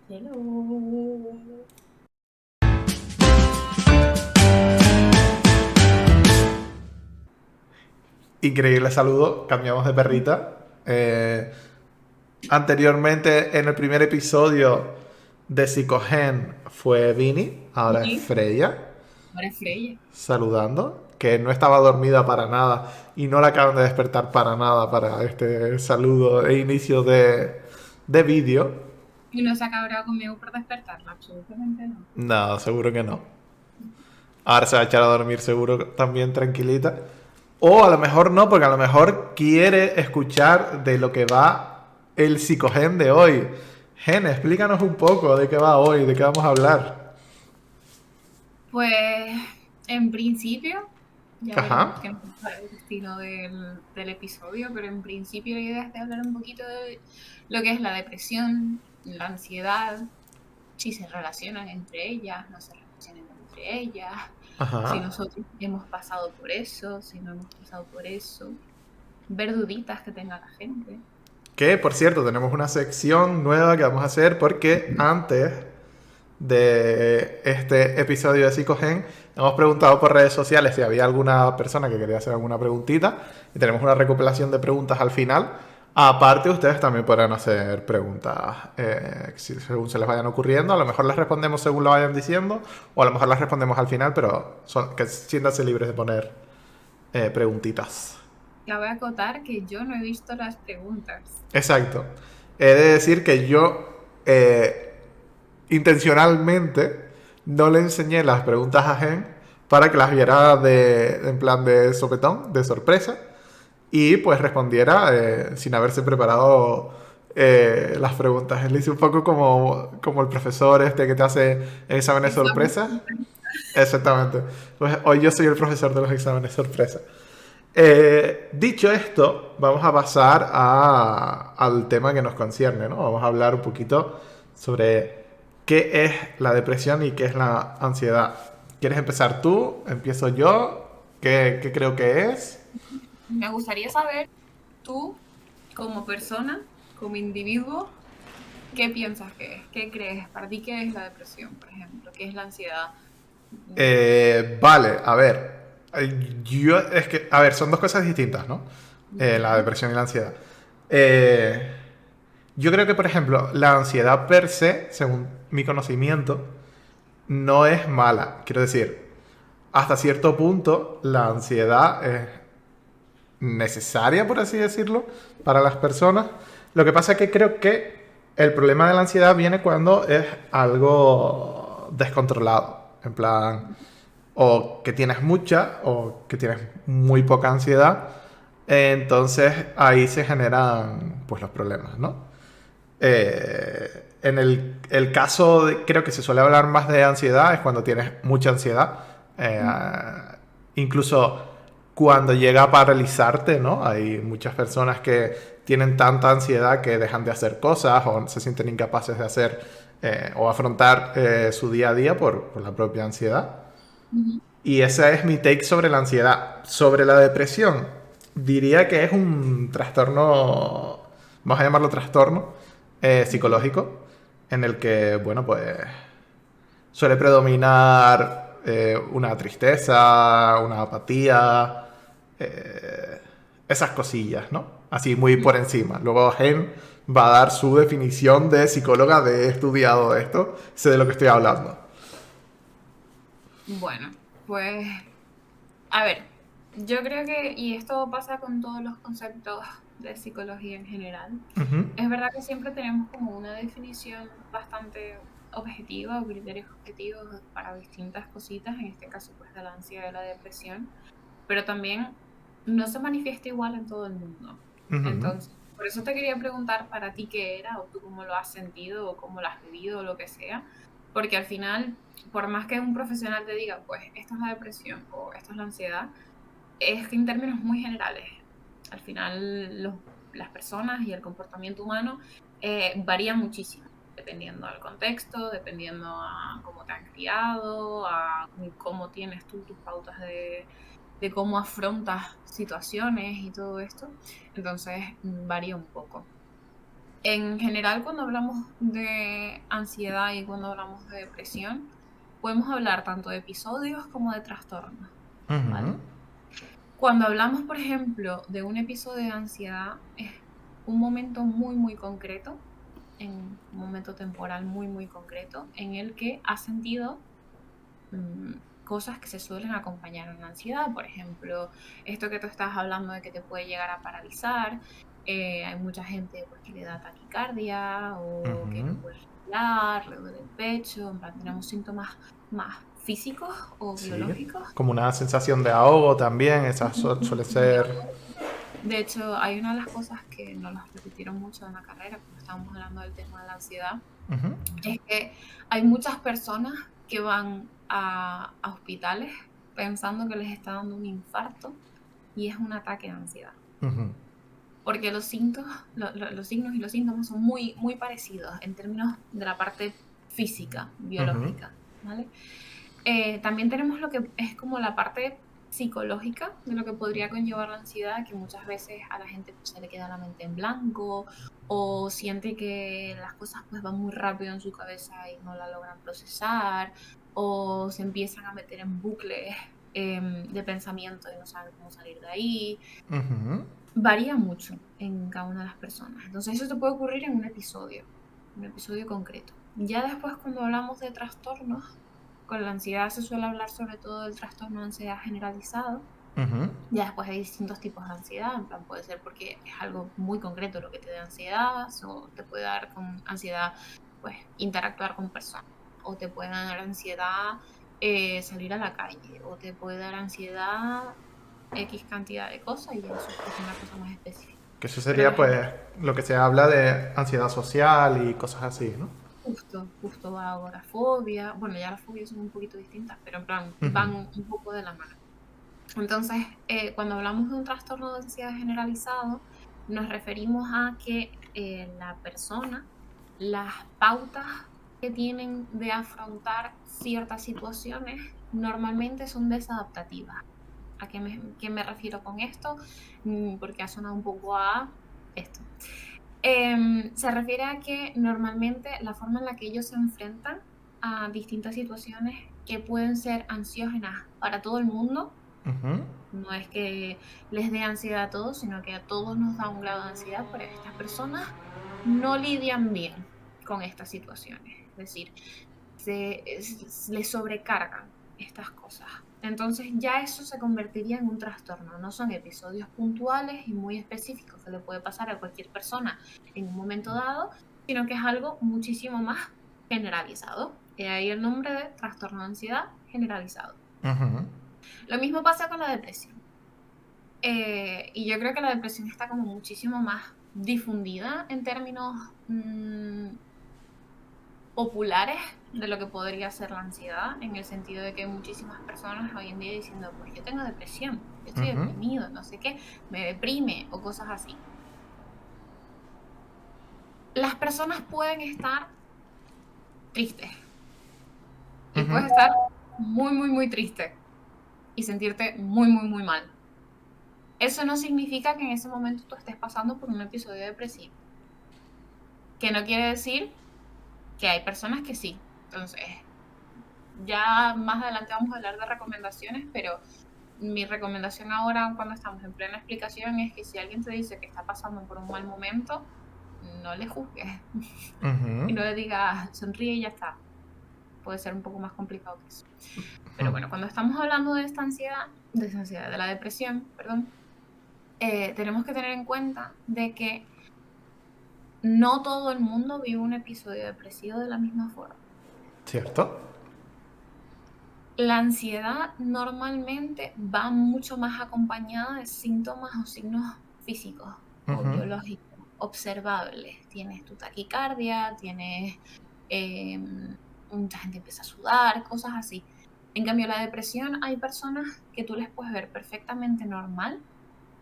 Hello. Increíble saludo, cambiamos de perrita. Anteriormente, en el primer episodio de Psicogen fue Vini, ahora es Sí, Freya, ahora es Freya. saludando, que no estaba dormida para nada y no la acaban de despertar para nada para este saludo e inicio de vídeo. Y no se ha cabreado conmigo por despertarla, absolutamente no. No, seguro que no. Ahora se va a echar a dormir seguro también tranquilita. O a lo mejor no, porque a lo mejor quiere escuchar de lo que va el psicogen de hoy. Gen, explícanos un poco de qué va hoy, de qué vamos a hablar. Pues en principio, ya Ajá. veremos qué nos trae el destino del episodio, pero en principio la idea es de hablar un poquito de lo que es la depresión, la ansiedad, si se relacionan entre ellas, no se relacionan entre ellas, si Ajá. nosotros hemos pasado por eso, si no hemos pasado por eso, ver duditas que tenga la gente. Que, por cierto, tenemos una sección nueva que vamos a hacer porque antes de este episodio de Psicogen hemos preguntado por redes sociales si había alguna persona que quería hacer alguna preguntita y tenemos una recopilación de preguntas al final. Aparte, ustedes también podrán hacer preguntas según se les vayan ocurriendo. A lo mejor las respondemos según lo vayan diciendo o a lo mejor las respondemos al final, pero que siéntanse libres de poner preguntitas. Cabe acotar que yo no he visto las preguntas. Exacto. He de decir que yo intencionalmente no le enseñé las preguntas a Gen para que las viera en plan de sopetón, de sorpresa, y pues respondiera sin haberse preparado las preguntas. Le hice un poco como el profesor este que te hace exámenes Examen sorpresa. sorpresa. Exactamente. Pues hoy yo soy el profesor de los exámenes sorpresa. Dicho esto, vamos a pasar al tema que nos concierne, ¿no? Vamos a hablar un poquito sobre qué es la depresión y qué es la ansiedad. ¿Quieres empezar tú? ¿Empiezo yo? ¿Qué creo que es? Me gustaría saber, tú, como persona, como individuo, ¿qué piensas que es? ¿Qué crees? ¿Para ti qué es la depresión, por ejemplo? ¿Qué es la ansiedad? Vale, a ver. Es que, a ver, son dos cosas distintas, ¿no? La Ujú. depresión y la ansiedad. Eh, yo creo que, por ejemplo, la ansiedad per se, según mi conocimiento, no es mala. Quiero decir, hasta cierto punto la ansiedad es necesaria, por así decirlo, para las personas. Lo que pasa es que creo que el problema de la ansiedad viene cuando es algo descontrolado. En plan, o que tienes mucha o que tienes muy poca ansiedad. Entonces ahí se generan pues los problemas, ¿no? En el caso, creo que se suele hablar más de ansiedad, es cuando tienes mucha ansiedad. Eh, Incluso cuando llega a paralizarte, ¿no? Hay muchas personas que tienen tanta ansiedad que dejan de hacer cosas o se sienten incapaces de hacer o afrontar su día a día por la propia ansiedad. Ujú. Y ese es mi take sobre la ansiedad. Sobre la depresión, diría que es un trastorno, vamos a llamarlo trastorno, Ujú. psicológico, en el que, bueno, pues suele predominar una tristeza, una apatía, esas cosillas, ¿no? Así muy por encima. Luego Gen va a dar su definición de psicóloga de he estudiado esto, sé de lo que estoy hablando. Bueno, pues, a ver, yo creo que, y esto pasa con todos los conceptos de psicología en general, Ujú. es verdad que siempre tenemos como una definición bastante objetiva o criterios objetivos para distintas cositas, en este caso pues de la ansiedad y de la depresión, pero también no se manifiesta igual en todo el mundo. Ujú. Entonces, por eso te quería preguntar para ti qué era, o tú cómo lo has sentido, o cómo lo has vivido, o lo que sea, porque al final, por más que un profesional te diga, pues esto es la depresión o esto es la ansiedad, es que en términos muy generales, al final las personas y el comportamiento humano varían muchísimo, dependiendo del contexto, dependiendo a cómo te han criado, a cómo tienes tú tus pautas de cómo afrontas situaciones y todo esto. Entonces, varía un poco. En general, cuando hablamos de ansiedad y cuando hablamos de depresión, podemos hablar tanto de episodios como de trastornos, ¿vale? Ujú. Cuando hablamos, por ejemplo, de un episodio de ansiedad, es un momento muy, muy concreto, en un momento temporal muy, muy concreto, en el que has sentido cosas que se suelen acompañar a una ansiedad. Por ejemplo, esto que tú estás hablando de que te puede llegar a paralizar. Hay mucha gente pues, que le da taquicardia o que no Ujú. puede respirar, le duele el pecho. En plan, tenemos síntomas más físicos o Sí, biológicos. como una sensación de ahogo también, esa suele De ser... de hecho, hay una de las cosas que nos las repitieron mucho en la carrera cuando estábamos hablando del tema de la ansiedad, Ujú. es que hay muchas personas que van a hospitales pensando que les está dando un infarto y es un ataque de ansiedad. Ujú. Porque los signos y los síntomas son muy, muy parecidos en términos de la parte física, Ujú. biológica, ¿vale? También tenemos lo que es como la parte psicológica de lo que podría conllevar la ansiedad, que muchas veces a la gente pues, se le queda la mente en blanco o siente que las cosas pues van muy rápido en su cabeza y no la logran procesar o se empiezan a meter en bucles de pensamiento y no saben cómo salir de ahí. Ujú. Varía mucho en cada una de las personas. Entonces eso te puede ocurrir en un episodio concreto. Ya después cuando hablamos de trastornos, con la ansiedad se suele hablar sobre todo del trastorno de ansiedad generalizado. Ujú. Ya después hay distintos tipos de ansiedad, en plan puede ser porque es algo muy concreto lo que te da ansiedad, o te puede dar con ansiedad pues interactuar con personas, o te puede dar ansiedad salir a la calle, o te puede dar ansiedad X cantidad de cosas y eso es pues una cosa más específica. Que eso Pero sería de pues lo que se habla de ansiedad social y cosas así, ¿no? justo va agorafobia, bueno ya las fobias son un poquito distintas, pero en plan Ujú. van un poco de la mano. Entonces, cuando hablamos de un trastorno de ansiedad generalizado, nos referimos a que la persona, las pautas que tienen de afrontar ciertas situaciones normalmente son desadaptativas. ¿A qué me refiero con esto? Porque ha sonado un poco a esto. Se refiere a que normalmente la forma en la que ellos se enfrentan a distintas situaciones que pueden ser ansiógenas para todo el mundo, Ujú. no es que les dé ansiedad a todos, sino que a todos nos da un grado de ansiedad, pero estas personas no lidian bien con estas situaciones. Es decir, les sobrecargan estas cosas. Entonces ya eso se convertiría en un trastorno. No son episodios puntuales y muy específicos que le puede pasar a cualquier persona en un momento dado, sino que es algo muchísimo más generalizado. De ahí el nombre de trastorno de ansiedad generalizado. Ujú. Lo mismo pasa con la depresión. Y yo creo que la depresión está como muchísimo más difundida en términos populares de lo que podría ser la ansiedad, en el sentido de que hay muchísimas personas hoy en día diciendo, pues yo tengo depresión, yo estoy Ujú. deprimido, no sé qué, me deprime o cosas así. Las personas pueden estar tristes y Ujú. puedes estar muy, muy, muy triste y sentirte muy, muy, muy mal. Eso no significa que en ese momento tú estés pasando por un episodio depresivo, que no quiere decir que hay personas que sí. Entonces, ya más adelante vamos a hablar de recomendaciones, pero mi recomendación ahora, cuando estamos en plena explicación, es que si alguien te dice que está pasando por un mal momento, no le juzgues y Ujú. no le digas sonríe y ya está. Puede ser un poco más complicado que eso. Pero Ujú. bueno, cuando estamos hablando de esta ansiedad, de la depresión, perdón, tenemos que tener en cuenta de que no todo el mundo vive un episodio depresivo de la misma forma. ¿Cierto? La ansiedad normalmente va mucho más acompañada de síntomas o signos físicos o Ujú. biológicos observables. Tienes tu taquicardia, tienes eh, mucha gente empieza a sudar, cosas así. En cambio, la depresión hay personas que tú les puedes ver perfectamente normal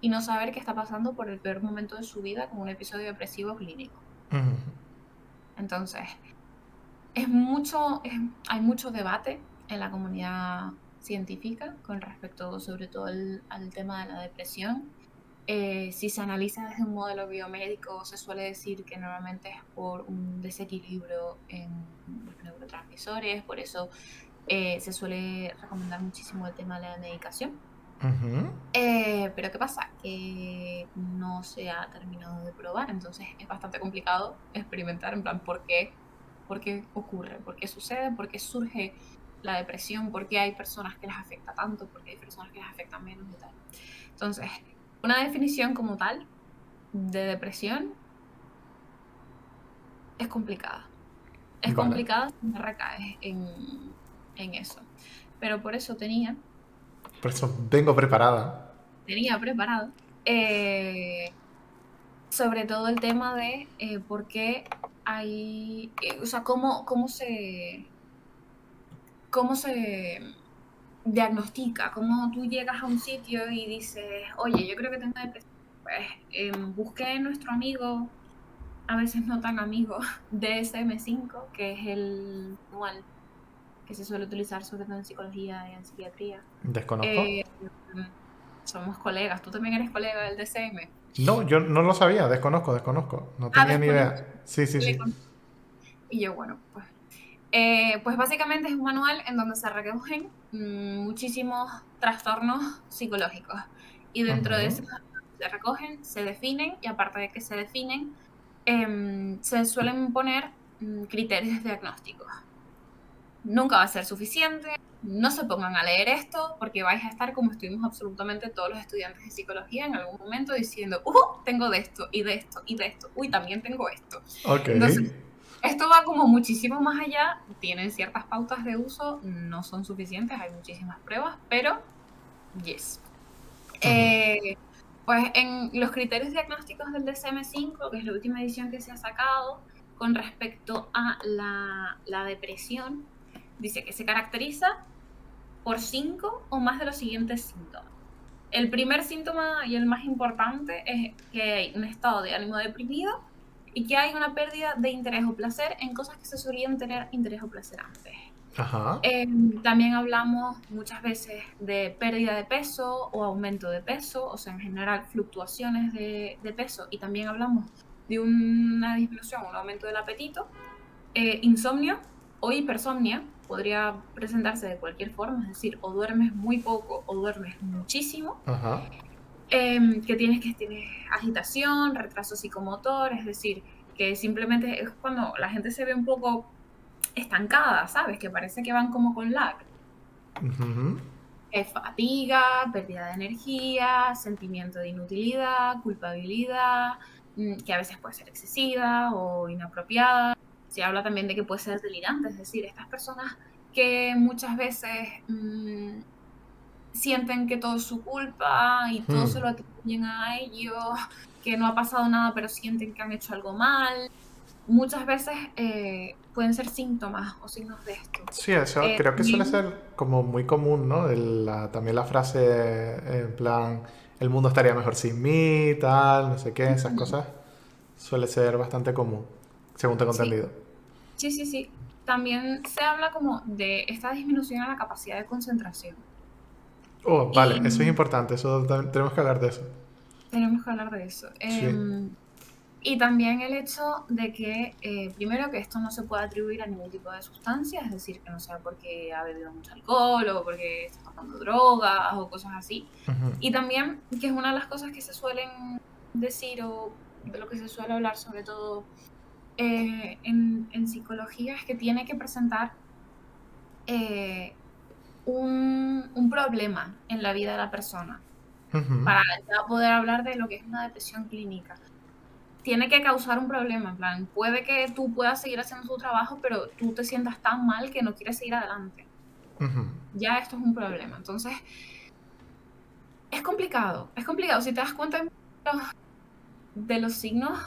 y no saber que está pasando por el peor momento de su vida como un episodio depresivo clínico. Ujú. Entonces, hay mucho debate en la comunidad científica con respecto sobre todo al tema de la depresión. Si se analiza desde un modelo biomédico, se suele decir que normalmente es por un desequilibrio en los neurotransmisores, por eso se suele recomendar muchísimo el tema de la medicación. Ujú. Pero ¿qué pasa? Que no se ha terminado de probar, entonces es bastante complicado experimentar en plan por qué ocurre, por qué sucede, por qué surge la depresión, por qué hay personas que les afecta tanto, por qué hay personas que les afecta menos y tal. Entonces, una definición como tal de depresión es complicada. Es Vale. complicada si no recaes en eso. Pero por eso Por eso vengo preparada. tenía preparado eh, sobre todo el tema de por qué hay, o sea, cómo se diagnostica, cómo tú llegas a un sitio y dices, oye, yo creo que tengo depresión. Pues busqué en nuestro amigo, a veces no tan amigo, DSM-5, que es el manual que se suele utilizar sobre todo en psicología y en psiquiatría. ¿Desconozco? Eh, Somos colegas, tú también eres colega del DSM. No, yo no lo sabía, desconozco. No Ah, tenía ni desconoces. idea. Sí, sí, sí. Y yo, bueno, pues básicamente es un manual en donde se recogen muchísimos trastornos psicológicos y dentro de Ujú. esos se recogen, se definen y aparte de que se definen, se suelen poner criterios diagnósticos. Nunca va a ser suficiente, no se pongan a leer esto porque vais a estar como estuvimos absolutamente todos los estudiantes de psicología en algún momento diciendo, tengo de esto y de esto y de esto, uy, también tengo esto. Ok. Entonces, esto va como muchísimo más allá, tienen ciertas pautas de uso, no son suficientes, hay muchísimas pruebas, pero yes. Ujú. Eh, pues en los criterios diagnósticos del DSM-5, que es la última edición que se ha sacado con respecto a la depresión, dice que se caracteriza por 5 o más de los siguientes síntomas. El primer síntoma y el más importante es que hay un estado de ánimo deprimido y que hay una pérdida de interés o placer en cosas que se solían tener interés o placer antes. Ajá. También hablamos muchas veces de pérdida de peso o aumento de peso, o sea, en general fluctuaciones de peso, y también hablamos de una disminución, un aumento del apetito, insomnio o hipersomnia. Podría presentarse de cualquier forma, es decir, o duermes muy poco o duermes muchísimo, Ajá. que tienes agitación, retraso psicomotor, es decir, que simplemente es cuando la gente se ve un poco estancada, ¿sabes? Que parece que van como con lag. Ujú. Fatiga, pérdida de energía, sentimiento de inutilidad, culpabilidad, que a veces puede ser excesiva o inapropiada. Se habla también de que puede ser delirante, es decir, estas personas que muchas veces sienten que todo es su culpa y todo Hmm. se lo atribuyen a ellos, que no ha pasado nada pero sienten que han hecho algo mal. Muchas veces pueden ser síntomas o signos de esto. Sí, eso creo que suele También, ser como muy común, ¿no? También la frase en plan, el mundo estaría mejor sin mí, tal, no sé qué, esas ujú, cosas suele ser bastante común, según tengo sí, entendido. sí, sí, sí. También se habla como de esta disminución en la capacidad de concentración. Oh, vale, eso es Y importante, eso tenemos que hablar de eso. tenemos que hablar de eso. Sí. Y también el hecho de que, primero, que esto no se puede atribuir a ningún tipo de sustancia, es decir, que no sea porque ha bebido mucho alcohol o porque está tomando drogas o cosas así. Ujú. Y también que es una de las cosas que se suelen decir o de lo que se suele hablar sobre todo en psicología es que tiene que presentar eh, un problema en la vida de la persona Ujú. para ya poder hablar de lo que es una depresión clínica. Tiene que causar un problema, en plan, puede que tú puedas seguir haciendo tu trabajo, pero tú te sientas tan mal que no quieres seguir adelante. Ujú. Ya esto es un problema. Entonces, es complicado, es complicado. Si te das cuenta de los signos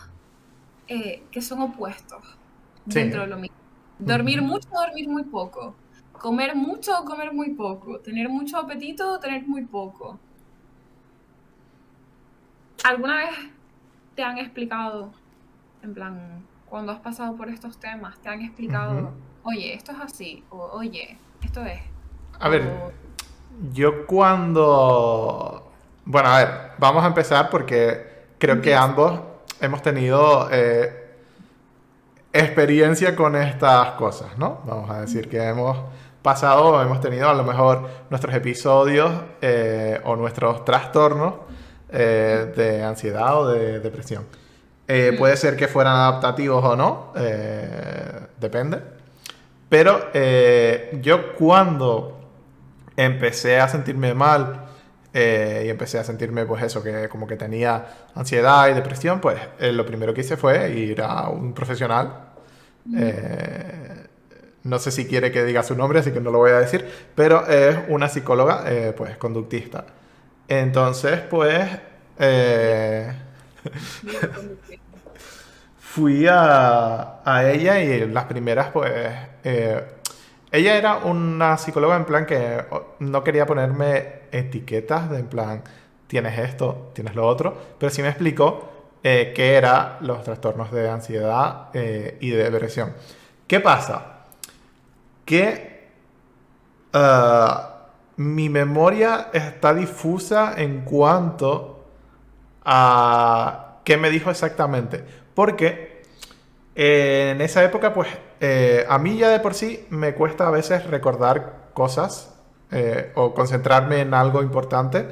que son opuestos Sí. dentro de lo mismo. Dormir Ujú. mucho o dormir muy poco. Comer mucho o comer muy poco. Tener mucho apetito o tener muy poco. ¿Alguna vez te han explicado, en plan, cuando has pasado por estos temas, te han Ujú. explicado, oye, esto es así, o oye, esto es, A ver, o... yo cuando Bueno, a ver, vamos a empezar porque creo que Empieza. ambos hemos tenido experiencia con estas cosas, ¿no? Vamos a decir que hemos pasado, hemos tenido a lo mejor nuestros episodios o nuestros trastornos de ansiedad o de depresión. Puede ser que fueran adaptativos o no, depende. Pero yo cuando empecé a sentirme mal y empecé a sentirme pues eso, que como que tenía ansiedad y depresión, pues lo primero que hice fue ir a un profesional. eh, no sé si quiere que diga su nombre, así que no lo voy a decir, pero es una psicóloga pues conductista. Entonces pues eh, Dilo conducir. fui a ella y las primeras, pues... ella era una psicóloga en plan que no quería ponerme etiquetas de en plan, tienes esto, tienes lo otro, pero sí me explicó qué eran los trastornos de ansiedad y de depresión. ¿Qué pasa? Que mi memoria está difusa en cuanto a qué me dijo exactamente. Porque en esa época, pues, a mí ya de por sí me cuesta a veces recordar cosas o concentrarme en algo importante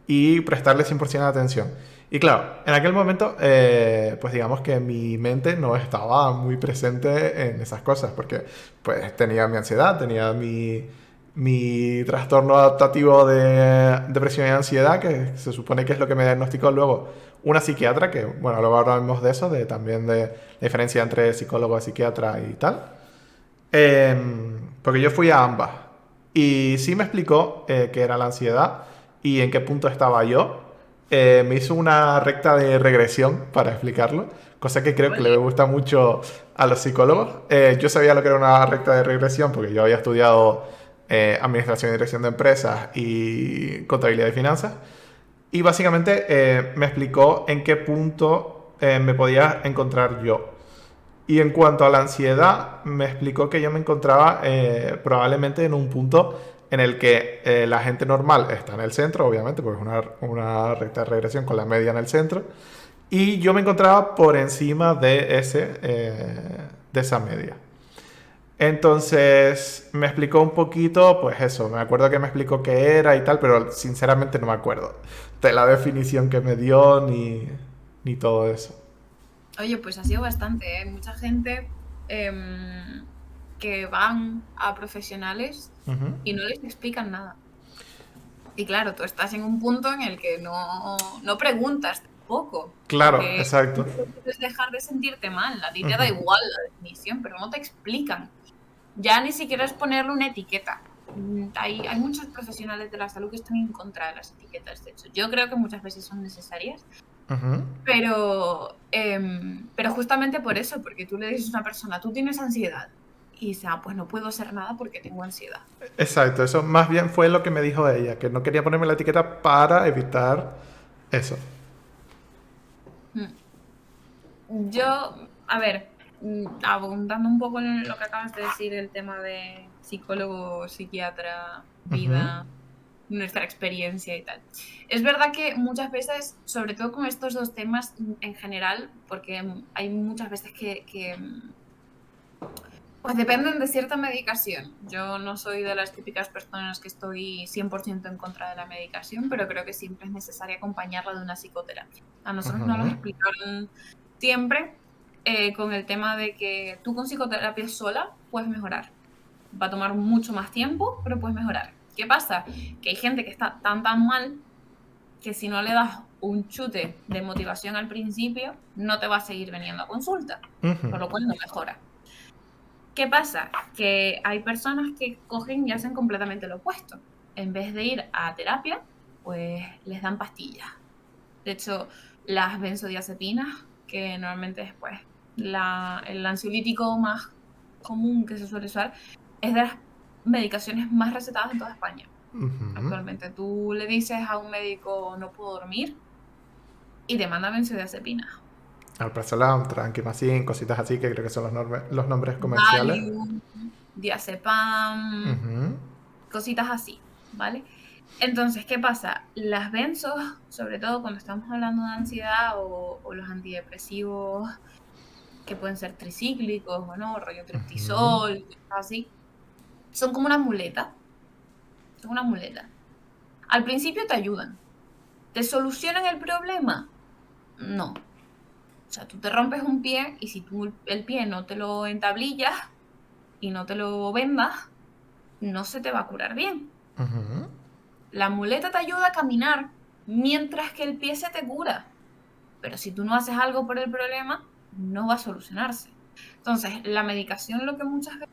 y prestarle 100% de atención. Y claro, en aquel momento, pues digamos que mi mente no estaba muy presente en esas cosas, porque pues tenía mi ansiedad, tenía mi trastorno adaptativo de depresión y ansiedad, que se supone que es lo que me diagnosticó luego una psiquiatra, que bueno, luego hablamos de eso, de también de la diferencia entre psicólogo, psiquiatra y tal. Porque yo fui a ambas y sí me explicó qué era la ansiedad y en qué punto estaba yo. Me hizo una recta de regresión para explicarlo, cosa que creo que le Ole. gusta mucho a los psicólogos. Yo sabía lo que era una recta de regresión porque yo había estudiado administración y dirección de empresas y contabilidad y finanzas. Y básicamente me explicó en qué punto me podía encontrar yo. Y en cuanto a la ansiedad, me explicó que yo me encontraba probablemente en un punto en el que la gente normal está en el centro, obviamente, porque es una recta de regresión con la media en el centro, y yo me encontraba por encima de esa media. Entonces me explicó un poquito, pues eso, me acuerdo que me explicó qué era y tal, pero sinceramente no me acuerdo de la definición que me dio ni todo eso. Oye, pues ha sido bastante, ¿eh? Mucha gente em, que van a profesionales Ujú. y no les explican nada. Y claro, tú estás en un punto en el que no preguntas tampoco, Claro, porque exacto. no puedes dejar de sentirte mal. A ti te da Ujú. igual la definición, pero no te explican. Ya ni siquiera es ponerle una etiqueta. Hay muchos profesionales de la salud que están en contra de las etiquetas, de hecho. Yo creo que muchas veces son necesarias, Ujú. pero justamente por eso, porque tú le dices a una persona, tú tienes ansiedad, y dice, ah, pues no puedo hacer nada porque tengo ansiedad. Exacto, eso más bien fue lo que me dijo ella, que no quería ponerme la etiqueta para evitar eso. Mm. Yo, a ver, abundando un poco en lo que acabas de decir, el tema de psicólogo, psiquiatra, Ujú. vida, nuestra experiencia y tal. Es verdad que muchas veces, sobre todo con estos dos temas en general, porque hay muchas veces que pues dependen de cierta medicación. Yo no soy de las típicas personas que estoy 100% en contra de la medicación, pero creo que siempre es necesario acompañarla de una psicoterapia. A nosotros nos lo Ujú. explicaron siempre con el tema de que tú con psicoterapia sola puedes mejorar. Va a tomar mucho más tiempo, pero puedes mejorar. ¿Qué pasa? Que hay gente que está tan mal que si no le das un chute de motivación al principio, no te va a seguir viniendo a consulta, Ujú. por lo cual no mejora. ¿Qué pasa? Que hay personas que cogen y hacen completamente lo opuesto. En vez de ir a terapia, pues les dan pastillas. De hecho, las benzodiazepinas, que normalmente es pues el ansiolítico más común que se suele usar, es de las medicaciones más recetadas en toda España. Ujú. Actualmente tú le dices a un médico no puedo dormir y te manda benzodiazepinas. Alprazolam, Tranquimacin, cositas así que creo que son los nombres comerciales. Valium, diazepam, Ujú. cositas así, ¿vale? Entonces, ¿qué pasa? Las benzos, sobre todo cuando estamos hablando de ansiedad o los antidepresivos que pueden ser tricíclicos o no, rollo Ujú. triptisol, así, son como una muleta. Son una muleta. Al principio te ayudan. ¿Te solucionan el problema? No. O sea, tú te rompes un pie y si tú el pie no te lo entablillas y no te lo vendas, no se te va a curar bien. Ujú. La muleta te ayuda a caminar mientras que el pie se te cura. Pero si tú no haces algo por el problema, no va a solucionarse. Entonces, la medicación lo que muchas veces,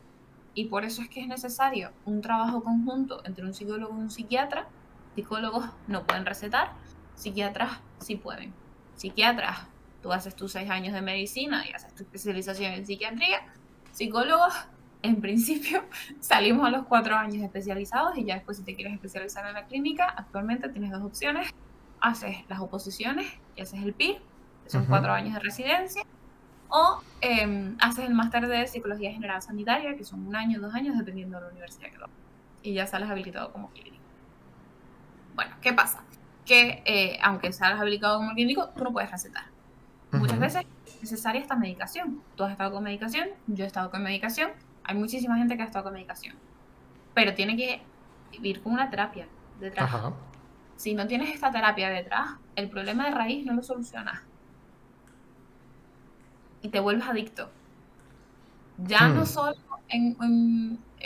y por eso es que es necesario un trabajo conjunto entre un psicólogo y un psiquiatra, psicólogos no pueden recetar, psiquiatras sí pueden. Psiquiatras, tú haces tus 6 años de medicina y haces tu especialización en psiquiatría, psicólogos, en principio, salimos a los 4 años especializados y ya después si te quieres especializar en la clínica, actualmente tienes dos opciones, haces las oposiciones y haces el PIR, que son Ujú. 4 años de residencia, o haces el máster de Psicología General Sanitaria, que son 1 año, 2 años, dependiendo de la universidad que lo hagas. Y ya sales habilitado como clínico. Bueno, ¿qué pasa? Que aunque salgas habilitado como clínico, tú no puedes recetar. Muchas Ujú. veces es necesaria esta medicación. Tú has estado con medicación, yo he estado con medicación, hay muchísima gente que ha estado con medicación, pero tiene que vivir con una terapia detrás. Ajá. Si no tienes esta terapia detrás, el problema de raíz no lo solucionas y te vuelves adicto. Ya no Hmm. solo en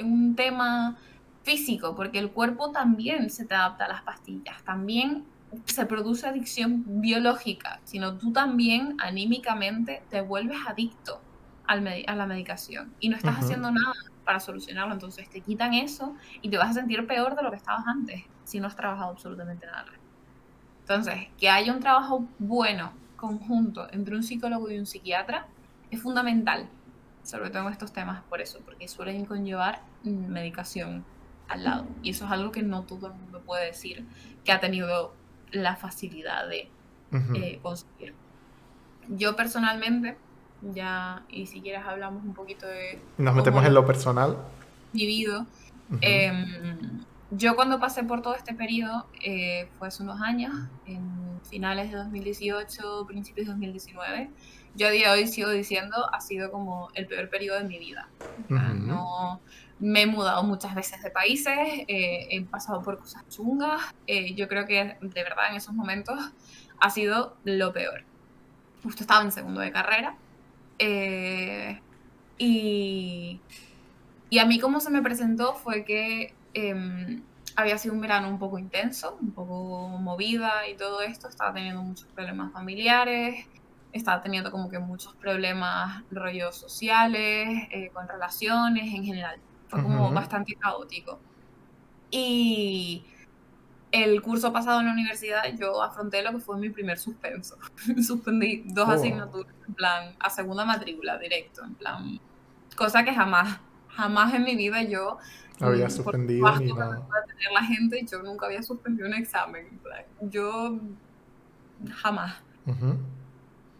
un tema físico, porque el cuerpo también se te adapta a las pastillas, también se produce adicción biológica, sino tú también anímicamente te vuelves adicto a la medicación y no estás Ujú. haciendo nada para solucionarlo, entonces te quitan eso y te vas a sentir peor de lo que estabas antes si no has trabajado absolutamente nada al respecto. Entonces, que haya un trabajo bueno, conjunto, entre un psicólogo y un psiquiatra es fundamental, sobre todo en estos temas, por eso, porque suelen conllevar medicación al lado. Y eso es algo que no todo el mundo puede decir que ha tenido la facilidad de Ujú. conseguir. Yo personalmente, ya, y si quieres hablamos un poquito de Nos cómo metemos lo en he lo personal. vivido. Ujú. Em, yo cuando pasé por todo este periodo, fue hace unos años, en finales de 2018, principios de 2019, yo a día de hoy sigo diciendo, ha sido como el peor periodo de mi vida. O sea, Ujú. no, me he mudado muchas veces de países, he pasado por cosas chungas, yo creo que de verdad en esos momentos ha sido lo peor. Justo estaba en segundo de carrera, eh, y y a mí cómo se me presentó fue que había sido un verano un poco intenso, un poco movida y todo esto, estaba teniendo muchos problemas familiares, estaba teniendo como que muchos problemas rollos sociales, con relaciones en general. Fue como Ujú. bastante caótico. Y el curso pasado en la universidad yo afronté lo que fue mi primer suspenso. Suspendí dos Oh, asignaturas, en plan, a segunda matrícula, directo, en plan, cosa que jamás, jamás en mi vida yo, había por mucho suspendido ni asco que me nada. pueda tener la gente, yo nunca había suspendido un examen, en plan, yo jamás. Ujú.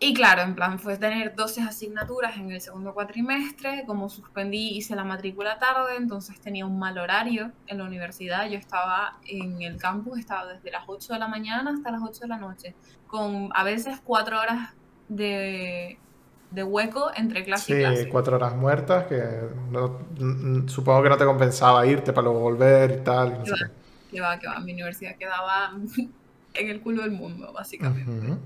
Y claro, en plan, fue tener 12 asignaturas en el segundo cuatrimestre, como suspendí, hice la matrícula tarde, entonces tenía un mal horario en la universidad, yo estaba en el campus, estaba desde las 8 de la mañana hasta las 8 de la noche, con a veces 4 horas de, de hueco entre clase y Sí, clase. 4 horas muertas que supongo que no te compensaba irte para luego volver y tal, y no Que sé va, qué. que va, mi universidad quedaba en el culo del mundo, básicamente. Ujú.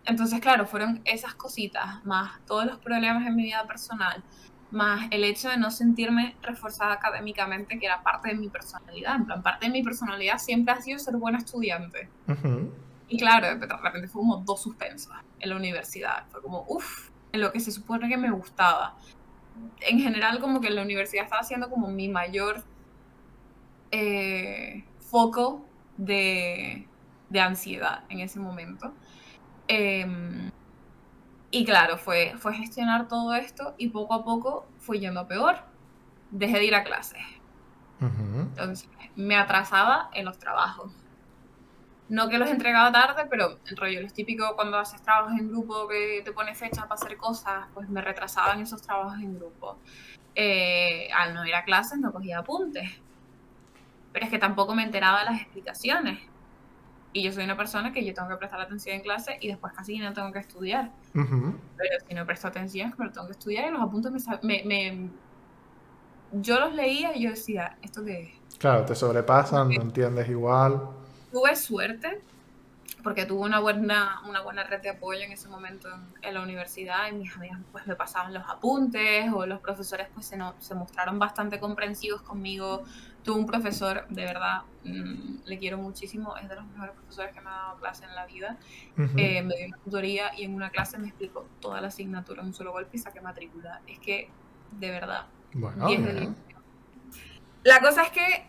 Entonces, claro, fueron esas cositas, más todos los problemas en mi vida personal, más el hecho de no sentirme reforzada académicamente, que era parte de mi personalidad. En plan, parte de mi personalidad siempre ha sido ser buena estudiante. Ujú. Y claro, de repente fue como dos suspensos en la universidad. Fue como, uff, en lo que se supone que me gustaba. En general, como que en la universidad estaba siendo como mi mayor foco de ansiedad en ese momento. Em, y claro, fue gestionar todo esto y poco a poco fui yendo a peor. Dejé de ir a clases. Ujú. Entonces me atrasaba en los trabajos. No que los entregaba tarde, pero el rollo, los típicos cuando haces trabajos en grupo que te pone fechas para hacer cosas, pues me retrasaban esos trabajos en grupo. Al no ir a clases no cogía apuntes. pero es que tampoco me enteraba de las explicaciones. Y yo soy una persona que yo tengo que prestar atención en clase y después casi no tengo que estudiar. Ujú. Pero si no presto atención es que me lo tengo que estudiar y los apuntes yo los leía y yo decía, ¿esto qué es? Claro, te sobrepasan, no entiendes igual. Tuve suerte porque tuve una buena red de apoyo en ese momento en la universidad y mis amigas pues me pasaban los apuntes o los profesores pues se mostraron bastante comprensivos conmigo. Tuve un profesor, de verdad, le quiero muchísimo, es de los mejores profesores que me ha dado clase en la vida. Ujú. Me dio una tutoría y en una clase me explicó toda la asignatura en un solo golpe y saqué matrícula. Es que, de verdad, Bueno, 10 de 10. bien. La cosa es que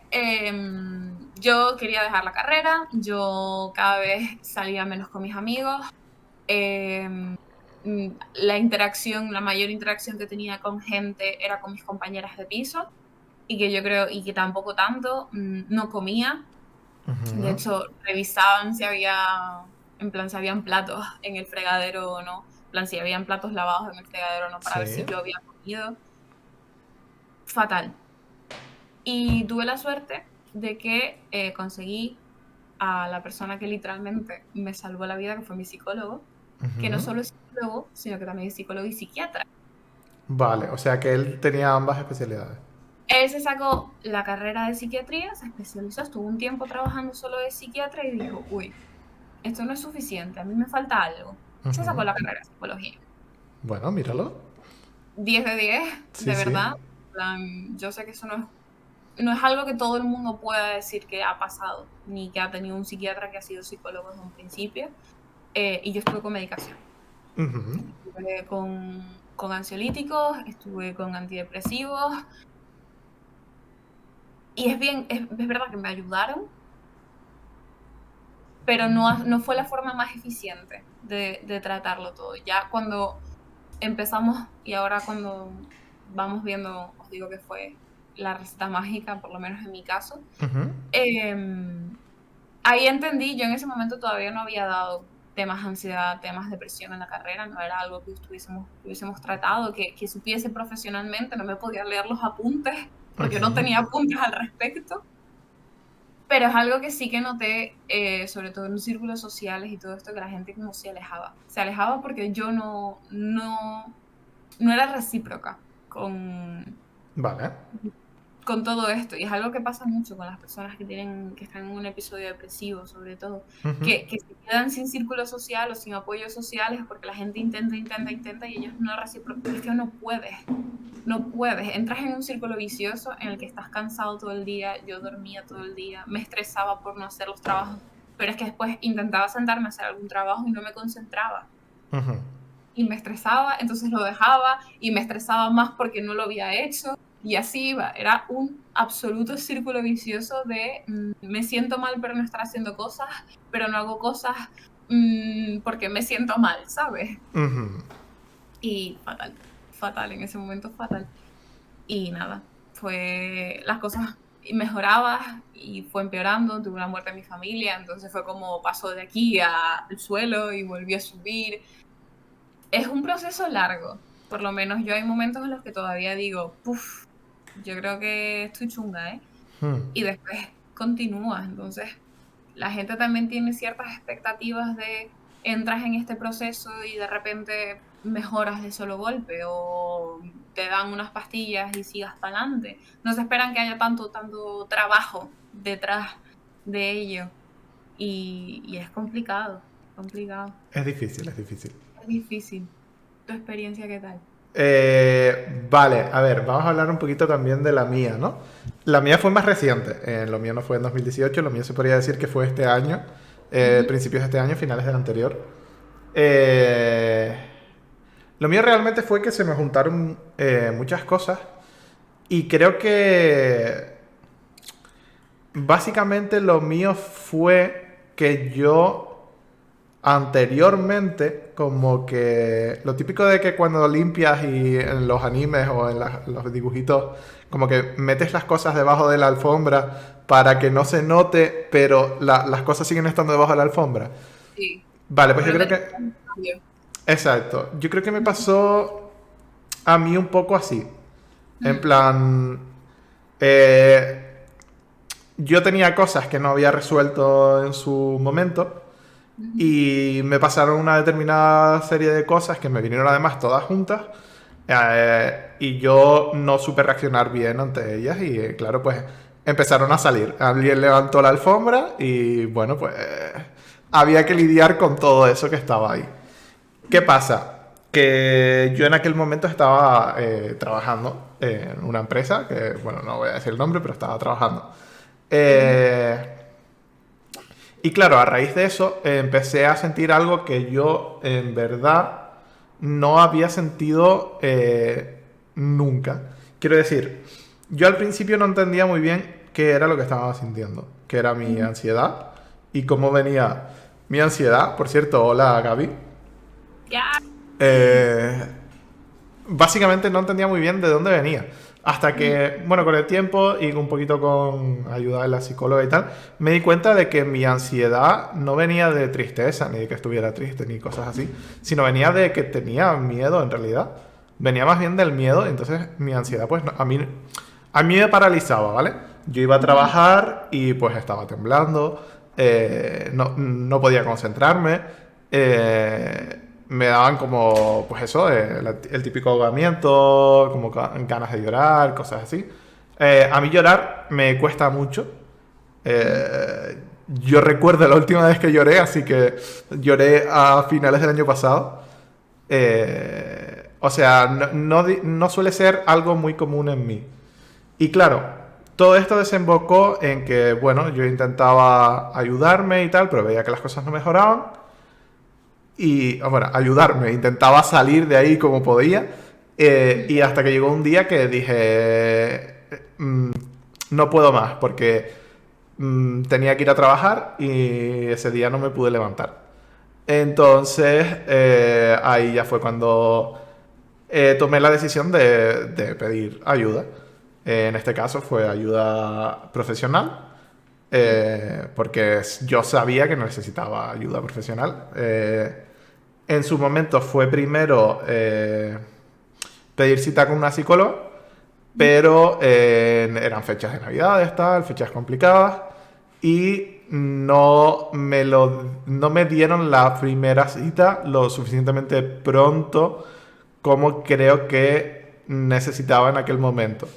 yo quería dejar la carrera, yo cada vez salía menos con mis amigos, la mayor interacción que tenía con gente era con mis compañeras de piso y que yo creo, y que tampoco tanto, no comía. De Ujú. hecho, revisaban si había, en plan, si habían platos en el fregadero o no, en plan, si habían platos lavados en el fregadero o no, para ver si Sí. yo había comido. Fatal. Y tuve la suerte de que conseguí a la persona que literalmente me salvó la vida, que fue mi psicólogo, que no Ujú. solo es psicólogo, sino que también es psicólogo y psiquiatra. Vale, o sea que él tenía ambas especialidades. Él se sacó la carrera de psiquiatría, se especializó, estuvo un tiempo trabajando solo de psiquiatra y dijo, uy, esto no es suficiente, a mí me falta algo. Se Ujú. sacó la carrera de psicología. Bueno, míralo. 10 de 10, Sí, de sí. verdad. En plan, yo sé que eso no es algo que todo el mundo pueda decir que ha pasado, ni que ha tenido un psiquiatra que ha sido psicólogo desde un principio. Y yo estuve con medicación. Ujú. Estuve con ansiolíticos, estuve con antidepresivos. Y es verdad que me ayudaron, pero no fue la forma más eficiente de tratarlo todo. Ya cuando empezamos y ahora cuando vamos viendo, os digo que fue la receta mágica, por lo menos en mi caso, Ujú. ahí entendí, yo en ese momento todavía no había dado temas de ansiedad, temas de depresión en la carrera, no era algo que hubiésemos tratado, que supiese profesionalmente, no me podía leer los apuntes porque no Ujú. tenía apuntes al respecto, pero es algo que sí que noté, sobre todo en los círculos sociales y todo esto, que la gente como se alejaba porque yo no era recíproca Vale. con todo esto, y es algo que pasa mucho con las personas que están en un episodio depresivo, sobre todo, Ujú. que se quedan sin círculo social o sin apoyos sociales porque la gente intenta y ellos no reciprocan. Es que no puedes. Entras en un círculo vicioso en el que estás cansado todo el día, yo dormía todo el día, me estresaba por no hacer los trabajos, pero es que después intentaba sentarme a hacer algún trabajo y no me concentraba. Ujú. Y me estresaba, entonces lo dejaba y me estresaba más porque no lo había hecho y así iba. Era un absoluto círculo vicioso de me siento mal pero no estar haciendo cosas, pero no hago cosas porque me siento mal, ¿sabes? Ujú. Y fatal, fatal, en ese momento fatal. Y nada, las cosas mejoraba y fue empeorando, tuve una muerte en mi familia, entonces fue como pasó de aquí al suelo y volvió a subir. Es un proceso largo, por lo menos yo hay momentos en los que todavía digo, puff, yo creo que estoy chunga, ¿eh? Ujú. Y después continúa, entonces la gente también tiene ciertas expectativas de entras en este proceso y de repente mejoras de solo golpe o te dan unas pastillas y sigas para adelante. No se esperan que haya tanto trabajo detrás de ello y es complicado, complicado, Es difícil, es difícil. es difícil. ¿Tu experiencia qué tal? Vale, a ver, vamos a hablar un poquito también de la mía, ¿no? La mía fue más reciente, lo mío no fue en 2018, lo mío se podría decir que fue este año, Ujú, principios de este año, finales del anterior. Eh, lo mío realmente fue que se me juntaron muchas cosas y creo que básicamente lo mío fue que yo anteriormente, como que lo típico de que cuando limpias y en los animes o en los dibujitos, como que metes las cosas debajo de la alfombra para que no se note, pero las cosas siguen estando debajo de la alfombra. sí, Vale, pues yo pero creo te que... cambio. Exacto. Yo creo que me Ujú, pasó a mí un poco así. En ujú, plan... eh, yo tenía cosas que no había resuelto en su momento Ujú. y me pasaron una determinada serie de cosas que me vinieron además todas juntas, y yo no supe reaccionar bien ante ellas y claro, pues empezaron a salir. Alguien levantó la alfombra y bueno, pues había que lidiar con todo eso que estaba ahí. ¿Qué pasa? Que yo en aquel momento estaba trabajando en una empresa, que bueno, no voy a decir el nombre, pero estaba trabajando. Ujú. Eh, y claro, a raíz de eso empecé a sentir algo que yo en verdad no había sentido nunca. Quiero decir, yo al principio no entendía muy bien qué era lo que estaba sintiendo, qué era mi Ujú. ansiedad y cómo venía mi ansiedad. Por cierto, hola Gaby. Ya. Eh, Básicamente no entendía muy bien de dónde venía. Hasta Ujú. que, bueno, con el tiempo y un poquito con ayuda de la psicóloga y tal, me di cuenta de que mi ansiedad no venía de tristeza, ni de que estuviera triste, ni cosas así, sino venía de que tenía miedo en realidad. Venía más bien del miedo, entonces mi ansiedad, pues a mí me paralizaba, ¿vale? Yo iba a Ujú. trabajar y pues estaba temblando, no podía concentrarme, me daban como, pues eso, el típico ahogamiento, como ganas de llorar, cosas así. A mí llorar me cuesta mucho. Ujú. Yo recuerdo la última vez que lloré, así que lloré a finales del año pasado. O sea, no suele ser algo muy común en mí. Y claro, todo esto desembocó en que, bueno, yo intentaba ayudarme y tal, pero veía que las cosas no mejoraban. Y, bueno, ayudarme, intentaba salir de ahí como podía. Y hasta que llegó un día que dije, no puedo más, porque tenía que ir a trabajar y ese día no me pude levantar. Entonces, ahí ya fue cuando tomé la decisión de pedir ayuda. En este caso fue ayuda profesional, porque yo sabía que necesitaba ayuda profesional. En su momento fue primero pedir cita con una psicóloga, pero eran fechas de Navidades, tal, fechas complicadas, y no me dieron la primera cita lo suficientemente pronto como creo que necesitaba en aquel momento.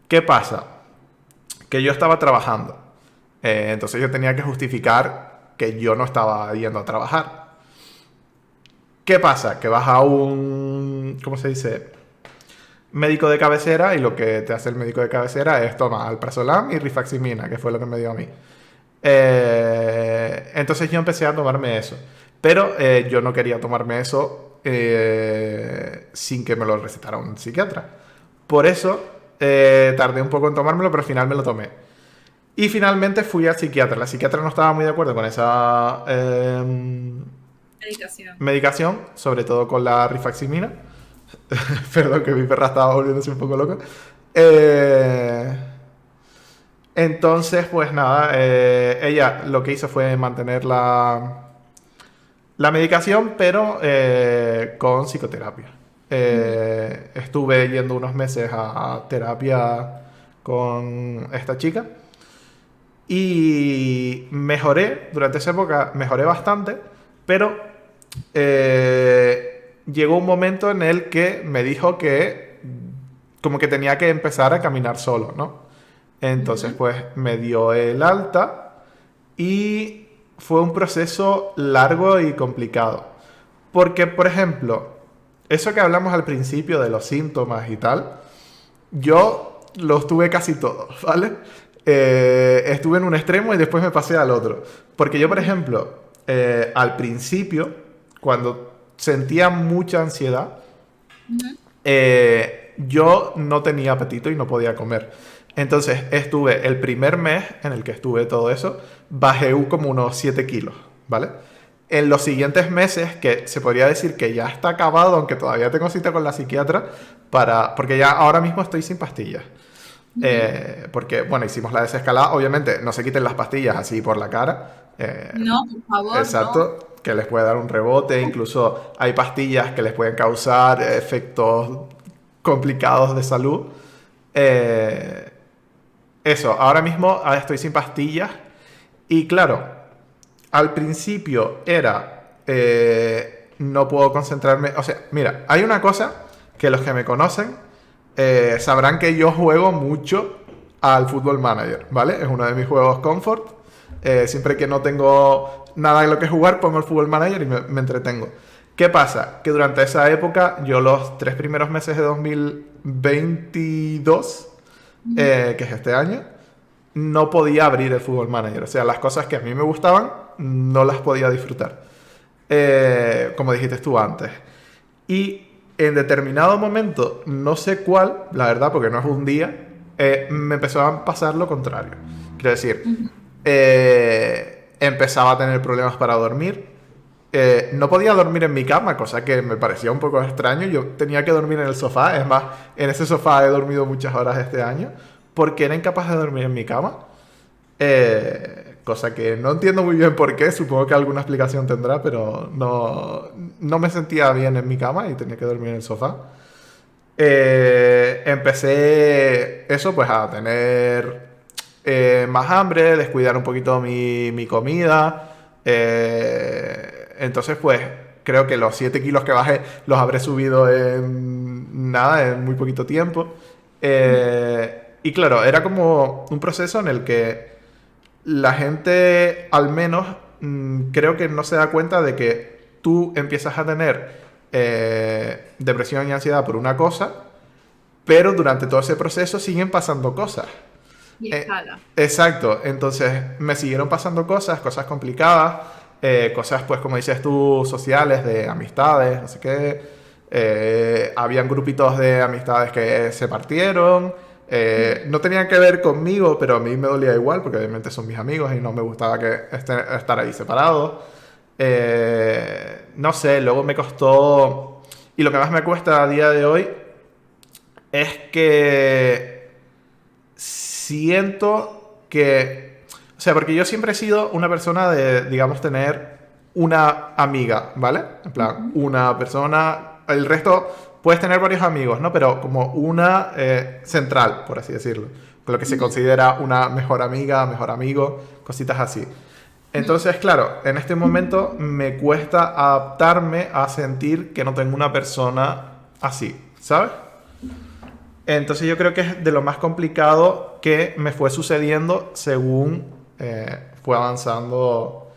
¿Qué pasa? Que yo estaba trabajando. Entonces yo tenía que justificar que yo no estaba yendo a trabajar. ¿Qué pasa? Que vas a un, ¿cómo se dice? Médico de cabecera y lo que te hace el médico de cabecera es tomar alprazolam y rifaximina, que fue lo que me dio a mí. Entonces yo empecé a tomarme eso. Pero yo no quería tomarme eso sin que me lo recetara un psiquiatra. Por eso tardé un poco en tomármelo, pero al final me lo tomé. Y finalmente fui al psiquiatra. La psiquiatra no estaba muy de acuerdo con esa Dedicación. medicación, sobre todo con la rifaximina. Perdón, que mi perra estaba volviéndose un poco loca. Eh, entonces, pues nada, ella lo que hizo fue mantener la medicación, pero con psicoterapia. Ujú. Estuve yendo unos meses a terapia con esta chica y mejoré, durante esa época mejoré bastante, pero llegó un momento en el que me dijo que como que tenía que empezar a caminar solo, ¿no? Entonces Ujú. pues me dio el alta y fue un proceso largo y complicado. Porque, por ejemplo, eso que hablamos al principio de los síntomas y tal, yo los tuve casi todos, ¿vale? Estuve en un extremo y después me pasé al otro. Porque yo, por Ujú. ejemplo, al principio, cuando sentía mucha ansiedad, Ujú. yo no tenía apetito y no podía comer. Entonces estuve el primer mes en el que estuve todo eso, bajé como unos 7 kilos, ¿vale? En los siguientes meses, que se podría decir que ya está acabado, aunque todavía tengo cita con la psiquiatra, porque ya ahora mismo estoy sin pastillas. Ujú. Porque, bueno, hicimos la desescalada. Obviamente, no se quiten las pastillas así por la cara. No, por favor, no. Exacto, que les puede dar un rebote. Incluso hay pastillas que les pueden causar efectos complicados de salud. Eh, eso, ahora mismo estoy sin pastillas y claro, al principio era no puedo concentrarme, o sea, mira, hay una cosa que los que me conocen sabrán que yo juego mucho al Football Manager, ¿vale? Es uno de mis juegos comfort. Siempre que no tengo nada en lo que jugar, pongo el Football Manager y me entretengo. ¿Qué pasa? Que durante esa época, yo los 3 primeros meses de 2022, que es este año, no podía abrir el Football Manager. O sea, las cosas que a mí me gustaban, no las podía disfrutar. Como dijiste tú antes. Y en determinado momento, no sé cuál, la verdad, porque no es un día, me empezó a pasar lo contrario. Quiero decir, empezaba a tener problemas para dormir. No podía dormir en mi cama, cosa que me parecía un poco extraño. Yo tenía que dormir en el sofá. Es más, en ese sofá he dormido muchas horas este año porque era incapaz de dormir en mi cama. Cosa que no entiendo muy bien por qué. Supongo que alguna explicación tendrá, pero no me sentía bien en mi cama y tenía que dormir en el sofá. Empecé eso, pues a tener más hambre, descuidar un poquito mi comida. Entonces, pues creo que los 7 kilos que bajé los habré subido en nada, en muy poquito tiempo. Y claro, era como un proceso en el que la gente, al menos, creo que no se da cuenta de que tú empiezas a tener depresión y ansiedad por una cosa, pero durante todo ese proceso siguen pasando cosas. Y escala. Exacto, entonces me siguieron pasando cosas complicadas, cosas pues como dices tú, sociales, de amistades, no sé qué. Habían grupitos de amistades que se partieron. No tenían que ver conmigo, pero a mí me dolía igual, porque obviamente son mis amigos y no me gustaba estar ahí separados. No sé, luego me costó... Y lo que más me cuesta a día de hoy es que siento que... O sea, porque yo siempre he sido una persona de, digamos, tener una amiga, ¿vale? En plan, una persona... El resto puedes tener varios amigos, ¿no? Pero como una central, por así decirlo. Lo que se considera una mejor amiga, mejor amigo, cositas así. Entonces, claro, en este momento me cuesta adaptarme a sentir que no tengo una persona así, ¿sabes? Entonces yo creo que es de lo más complicado que me fue sucediendo según fue avanzando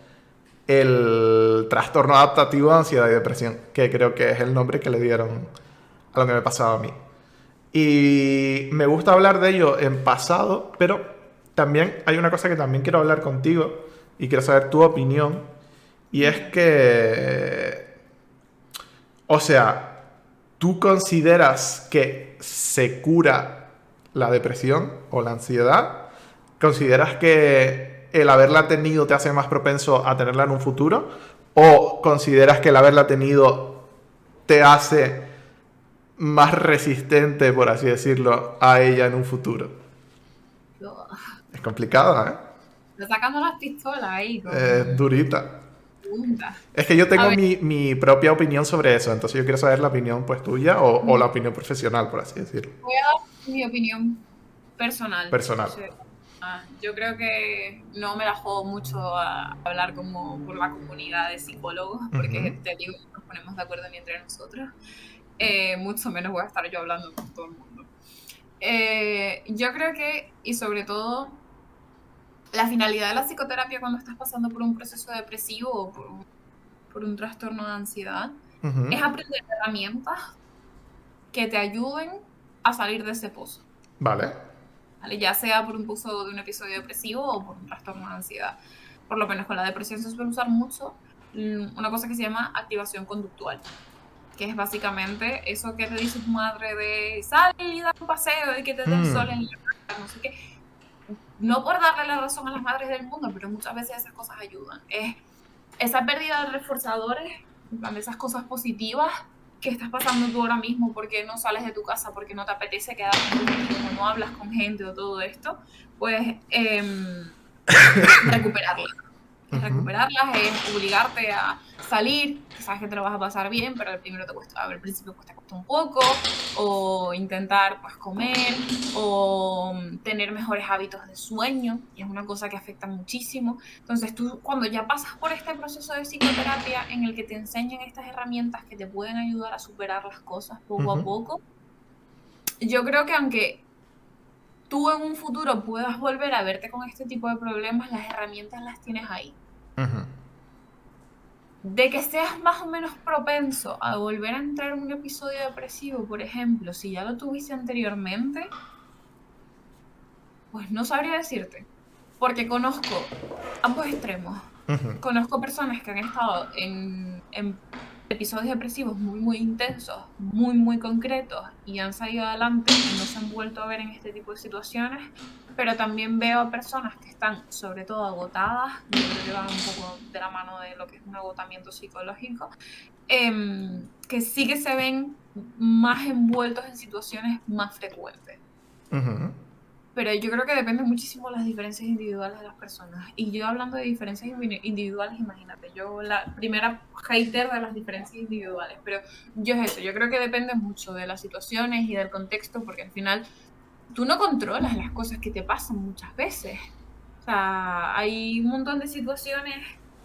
el trastorno adaptativo de ansiedad y depresión, que creo que es el nombre que le dieron a lo que me pasaba a mí. Y me gusta hablar de ello en pasado, pero también hay una cosa que también quiero hablar contigo y quiero saber tu opinión, y es que, o sea, ¿tú consideras que se cura la depresión o la ansiedad? ¿Consideras que el haberla tenido te hace más propenso a tenerla en un futuro? ¿O consideras que el haberla tenido te hace más resistente, por así decirlo, a ella en un futuro? Es complicado, ¿eh? Está sacando las pistolas ahí. Durita. Preguntas. Es que yo tengo A ver, mi propia opinión sobre eso, entonces yo quiero saber la opinión pues tuya o la opinión profesional, por así decirlo. voy a dar mi opinión personal. Personal. O sea, yo creo que no me la juego mucho a hablar como por la comunidad de psicólogos, porque te digo, nos ponemos de acuerdo ni entre nosotros. Mucho menos voy a estar yo hablando con todo el mundo. Yo creo que, y sobre todo, la finalidad de la psicoterapia cuando estás pasando por un proceso depresivo o por un trastorno de ansiedad es aprender herramientas que te ayuden a salir de ese pozo. Vale. ¿Vale? Ya sea por un pozo de un episodio depresivo o por un trastorno de ansiedad. Por lo menos con la depresión se suele usar mucho una cosa que se llama activación conductual, que es básicamente eso que te dice tu madre de sal y da un paseo y que te dé el sol en la cara, no sé qué. No por darle la razón a las madres del mundo, pero muchas veces esas cosas ayudan. Es esa pérdida de reforzadores, en plan de esas cosas positivas que estás pasando tú ahora mismo porque no sales de tu casa, porque no te apetece quedarte contigo, no hablas con gente o todo esto, pues recuperarla. Es Ujú, recuperarlas, es obligarte a salir, que sabes que te lo vas a pasar bien, pero al principio cuesta un poco, o intentar pues comer, o tener mejores hábitos de sueño, y es una cosa que afecta muchísimo. Entonces tú cuando ya pasas por este proceso de psicoterapia en el que te enseñan estas herramientas que te pueden ayudar a superar las cosas poco a ujú, poco, yo creo que aunque tú en un futuro puedas volver a verte con este tipo de problemas, las herramientas las tienes ahí. ujú, De que seas más o menos propenso a volver a entrar en un episodio depresivo, por ejemplo, si ya lo tuviste anteriormente, pues no sabría decirte, porque conozco ambos extremos. ujú, Conozco personas que han estado en episodios depresivos muy, muy intensos, muy, muy concretos y han salido adelante y no se han vuelto a ver en este tipo de situaciones, pero también veo a personas que están sobre todo agotadas, yo creo que van un poco de la mano de lo que es un agotamiento psicológico, que sí que se ven más envueltos en situaciones más frecuentes. ujú. Pero yo creo que depende muchísimo de las diferencias individuales de las personas. Y yo hablando de diferencias individuales, imagínate, yo la primera hater de las diferencias individuales, pero yo es eso, yo creo que depende mucho de las situaciones y del contexto, porque al final tú no controlas las cosas que te pasan muchas veces. O sea, hay un montón de situaciones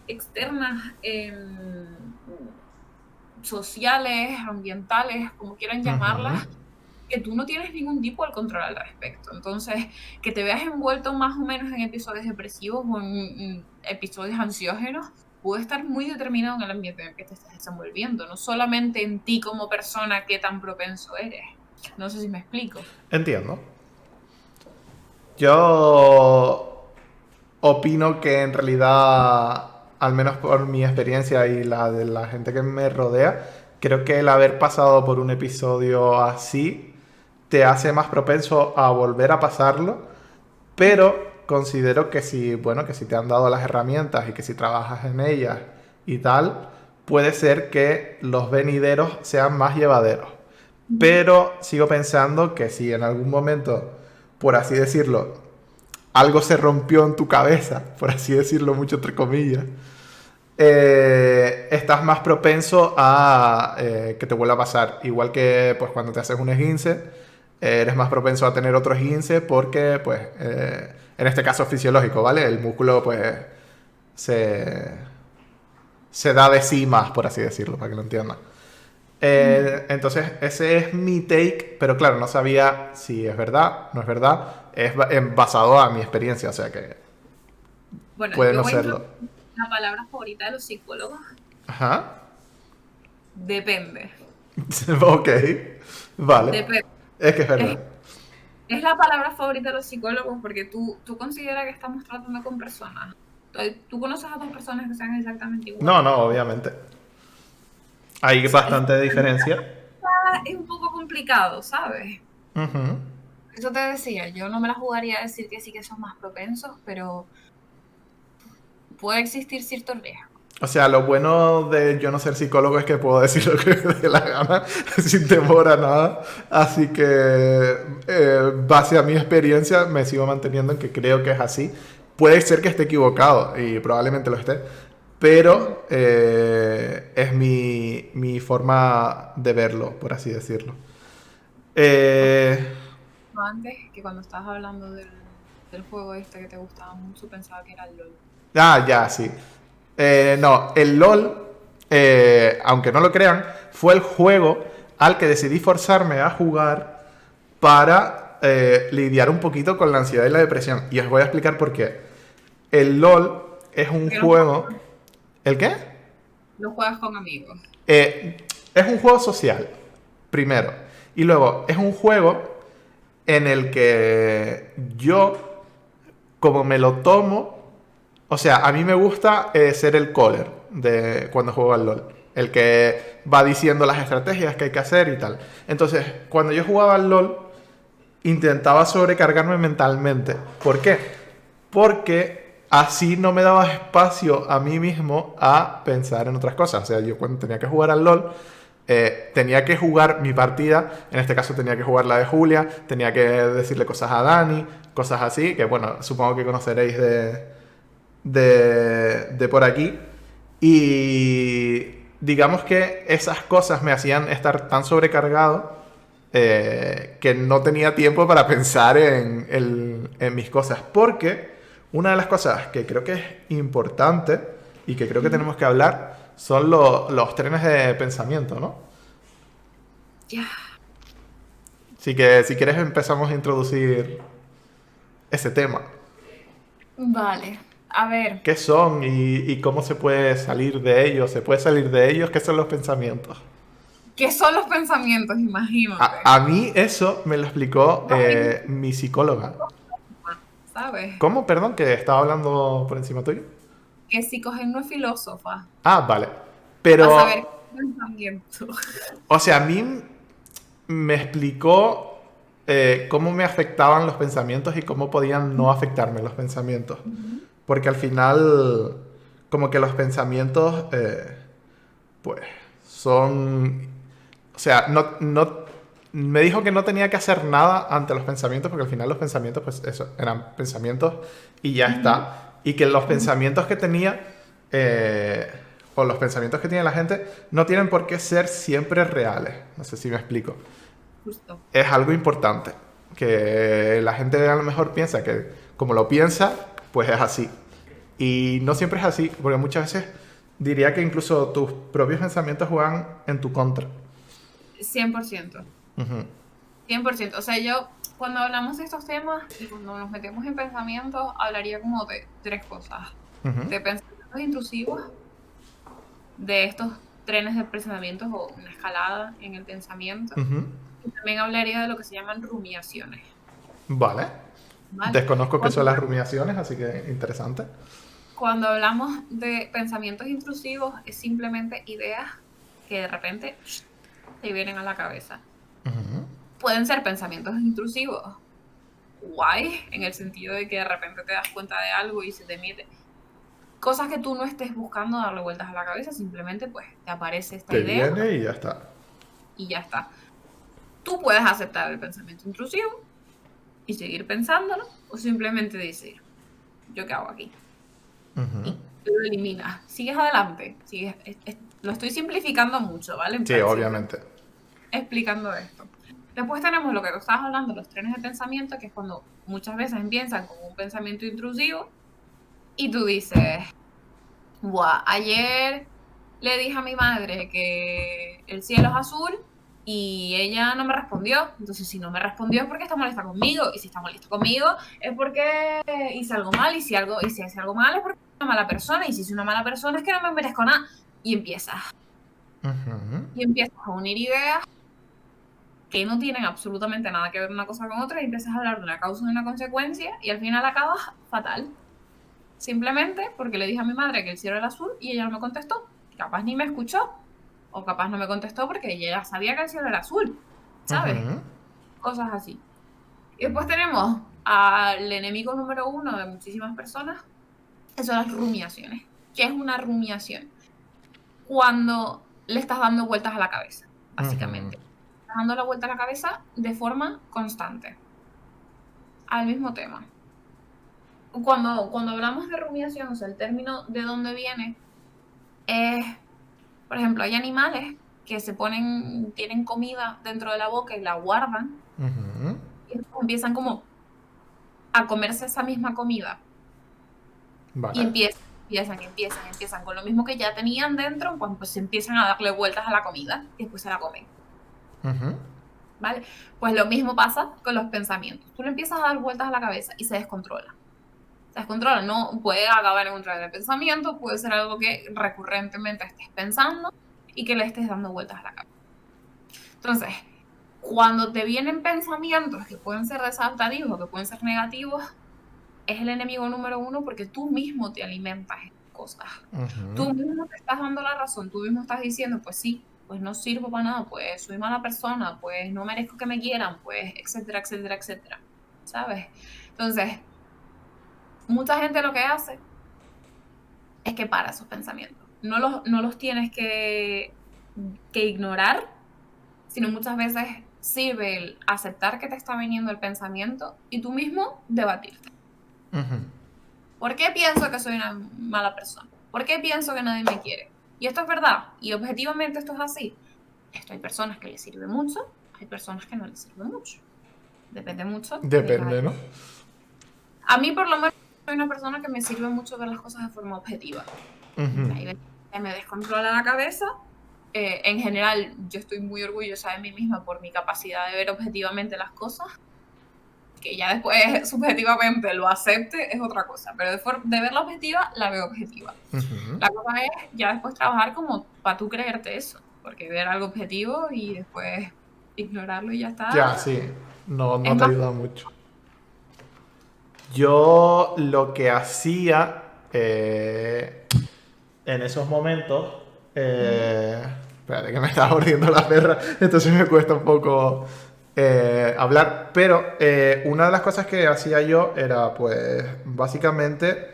externas, sociales, ambientales, como quieran llamarlas, Ujú, que tú no tienes ningún tipo de control al respecto. Entonces, que te veas envuelto más o menos en episodios depresivos o en episodios ansiógenos, puede estar muy determinado en el ambiente en el que te estés desenvolviendo, no solamente en ti como persona qué tan propenso eres. No sé si me explico. entiendo. Yo opino que en realidad, al menos por mi experiencia y la de la gente que me rodea, creo que el haber pasado por un episodio así te hace más propenso a volver a pasarlo, pero considero que si, bueno, que si te han dado las herramientas y que si trabajas en ellas y tal, puede ser que los venideros sean más llevaderos. Pero sigo pensando que si en algún momento, por así decirlo, algo se rompió en tu cabeza, por así decirlo mucho entre comillas, estás más propenso a que te vuelva a pasar. Igual que pues cuando te haces un esguince, eres más propenso a tener otro esguince porque, pues, en este caso fisiológico, ¿vale? El músculo, pues, se, se da de sí más, por así decirlo, para que lo entiendan. Entonces, ese es mi take, pero claro, no sabía si es verdad, no es verdad. Es basado a mi experiencia, o sea que Bueno, puede yo no voy a serlo. introducir la palabra favorita de los psicólogos. Ajá. Depende. Ok. Vale. Depende. Es que es Es, verdad. es la palabra favorita de los psicólogos porque tú consideras que estamos tratando con personas. Tú conoces a dos personas que sean exactamente No, iguales. no, obviamente. Hay bastante diferencia. Es un poco complicado, ¿sabes? Ujú. Eso te decía, yo no me la jugaría a decir que sí que son más propensos, pero puede existir cierto riesgo. O sea, lo bueno de yo no ser psicólogo es que puedo decir lo que me dé la gana sin temor a nada. Así que, base a mi experiencia, me sigo manteniendo en que creo que es así. Puede ser que esté equivocado y probablemente lo esté, pero es mi forma de verlo, por así decirlo. Eh, Antes, que cuando estabas hablando del juego este que te gustaba mucho, pensaba que era el LOL. ya, sí. No, el LOL, aunque no lo crean, fue el juego al que decidí forzarme a jugar para lidiar un poquito con la ansiedad y la depresión. Y os voy a explicar por qué. El LOL es un Porque no juegas juego... ¿El qué? lo juegas con amigos. Eh, es un juego social, primero. Y luego, es un juego en el que yo, como me lo tomo, o sea, a mí me gusta ser el caller de cuando juego al LOL. El que va diciendo las estrategias que hay que hacer y tal. Entonces, cuando yo jugaba al LOL, intentaba sobrecargarme mentalmente. ¿Por qué? Porque así no me daba espacio a mí mismo a pensar en otras cosas. O sea, yo cuando tenía que jugar al LOL, tenía que jugar mi partida, en este caso tenía que jugar la de Julia, tenía que decirle cosas a Dani, cosas así, que bueno, supongo que conoceréis de por aquí. Y digamos que esas cosas me hacían estar tan sobrecargado que no tenía tiempo para pensar en mis cosas. Porque una de las cosas que creo que es importante y que creo que tenemos que hablar son los trenes de pensamiento, ¿no? Ya. Así que si quieres empezamos a introducir ese tema. Vale. A ver, ¿Qué son y cómo se puede salir de ellos? ¿Se puede salir de ellos? ¿Qué son los pensamientos? ¿qué son los pensamientos? A Imagínate. mí eso me lo explicó Va a venir, mi psicóloga. ¿sabes? ¿Cómo? Perdón, que estaba hablando por encima tuyo. Que si cogen no es filósofa, Ah, vale. vas a ver Pero, qué pensamiento. o sea, a mí me explicó cómo me afectaban los pensamientos y cómo podían no afectarme los pensamientos. Ujú. Porque al final, como que los pensamientos, pues, son... O sea, me dijo que no tenía que hacer nada ante los pensamientos, porque al final los pensamientos, pues eso, eran pensamientos y ya Ujú. está. Y que los Ujú. pensamientos que tenía, eh, o los pensamientos que tiene la gente, no tienen por qué ser siempre reales. No sé si me explico. Justo. Es algo importante. Que la gente a lo mejor piensa que como lo piensa, pues es así. Y no siempre es así, porque muchas veces diría que incluso tus propios pensamientos juegan en tu contra. 100%. Ujú. 100%. O sea, yo cuando hablamos de estos temas y cuando nos metemos en pensamientos, hablaría como de tres cosas. Ujú. De pensamientos intrusivos, de estos trenes de pensamientos o una escalada en el pensamiento. Ujú. Y también hablaría de lo que se llaman rumiaciones, Vale. ¿vale? Desconozco qué son Cuando, las rumiaciones, así que interesante. cuando hablamos de pensamientos intrusivos, es simplemente ideas que de repente te vienen a la cabeza. Ujú. Pueden ser pensamientos intrusivos, guay, en el sentido de que de repente te das cuenta de algo y se te mete. Cosas que tú no estés buscando darle vueltas a la cabeza, simplemente pues te aparece esta Te idea viene y ya está. y ya está. Tú puedes aceptar el pensamiento intrusivo y seguir pensándolo, o simplemente decir, ¿yo qué hago aquí? Ujú. Y lo eliminas. Sigues adelante. Lo estoy simplificando mucho, ¿vale? En Sí, plan, simplemente obviamente. explicando esto. Después tenemos lo que tú estabas hablando, los trenes de pensamiento, que es cuando muchas veces empiezan con un pensamiento intrusivo y tú dices, buah, ayer le dije a mi madre que el cielo es azul y ella no me respondió. Entonces, si no me respondió es porque está molesta conmigo. Y si está molesta conmigo es porque hice algo mal. Y si hace algo mal es porque es una mala persona. Y si es una mala persona es que no me merezco nada. Y empiezas. Ujú. Y empiezas a unir ideas que no tienen absolutamente nada que ver una cosa con otra. Y empiezas a hablar de una causa y una consecuencia. Y al final acabas fatal. Simplemente porque le dije a mi madre que el cielo era azul y ella no me contestó. Capaz ni me escuchó. O capaz no me contestó porque ella ya sabía que el cielo era azul. ¿Sabes? Ujú. Cosas así. Y después tenemos al enemigo número uno de muchísimas personas, que son las rumiaciones. ¿Qué es una rumiación? Cuando le estás dando vueltas a la cabeza, Ujú. básicamente. Estás dando la vuelta a la cabeza de forma constante, al mismo tema. Cuando hablamos de rumiación, o sea, el término de dónde viene es, por ejemplo, hay animales que tienen comida dentro de la boca y la guardan Ujú. y después empiezan como a comerse esa misma comida y Vale. empiezan con lo mismo que ya tenían dentro, pues se empiezan a darle vueltas a la comida y después se la comen, Ujú. ¿vale? Pues lo mismo pasa con los pensamientos. Tú le empiezas a dar vueltas a la cabeza y se descontrola. Se descontrola, no puede acabar en un tren de pensamiento, puede ser algo que recurrentemente estés pensando y que le estés dando vueltas a la cabeza. Entonces, cuando te vienen pensamientos que pueden ser desadaptativos o que pueden ser negativos, es el enemigo número uno porque tú mismo te alimentas esas cosas. Ujú. Tú mismo te estás dando la razón, tú mismo estás diciendo, pues sí, pues no sirvo para nada, pues soy mala persona, pues no merezco que me quieran, pues etcétera, etcétera, etcétera. ¿Sabes? Entonces, mucha gente lo que hace es que para esos pensamientos. No los tienes que ignorar, sino muchas veces sirve el aceptar que te está viniendo el pensamiento y tú mismo debatirte. Ujú. ¿Por qué pienso que soy una mala persona? ¿Por qué pienso que nadie me quiere? Y esto es verdad, y objetivamente esto es así. Esto hay personas que les sirve mucho, hay personas que no les sirve mucho. Depende mucho de cada... Depende, ¿no? A mí por lo menos soy una persona que me sirve mucho ver las cosas de forma objetiva. Ujú. Hay veces que me descontrola la cabeza. En general, yo estoy muy orgullosa de mí misma por mi capacidad de ver objetivamente las cosas. Que ya después subjetivamente lo acepte es otra cosa, pero de verla objetiva, la veo objetiva. Ujú. La cosa es ya después trabajar como para tú creerte eso, porque ver algo objetivo y después ignorarlo y ya Ya, está, sí. No, es no te más... ayuda mucho. Yo lo que hacía en esos momentos... espérate, que me estaba mordiendo la perra, entonces me cuesta un poco hablar. Pero una de las cosas que hacía yo era, pues, básicamente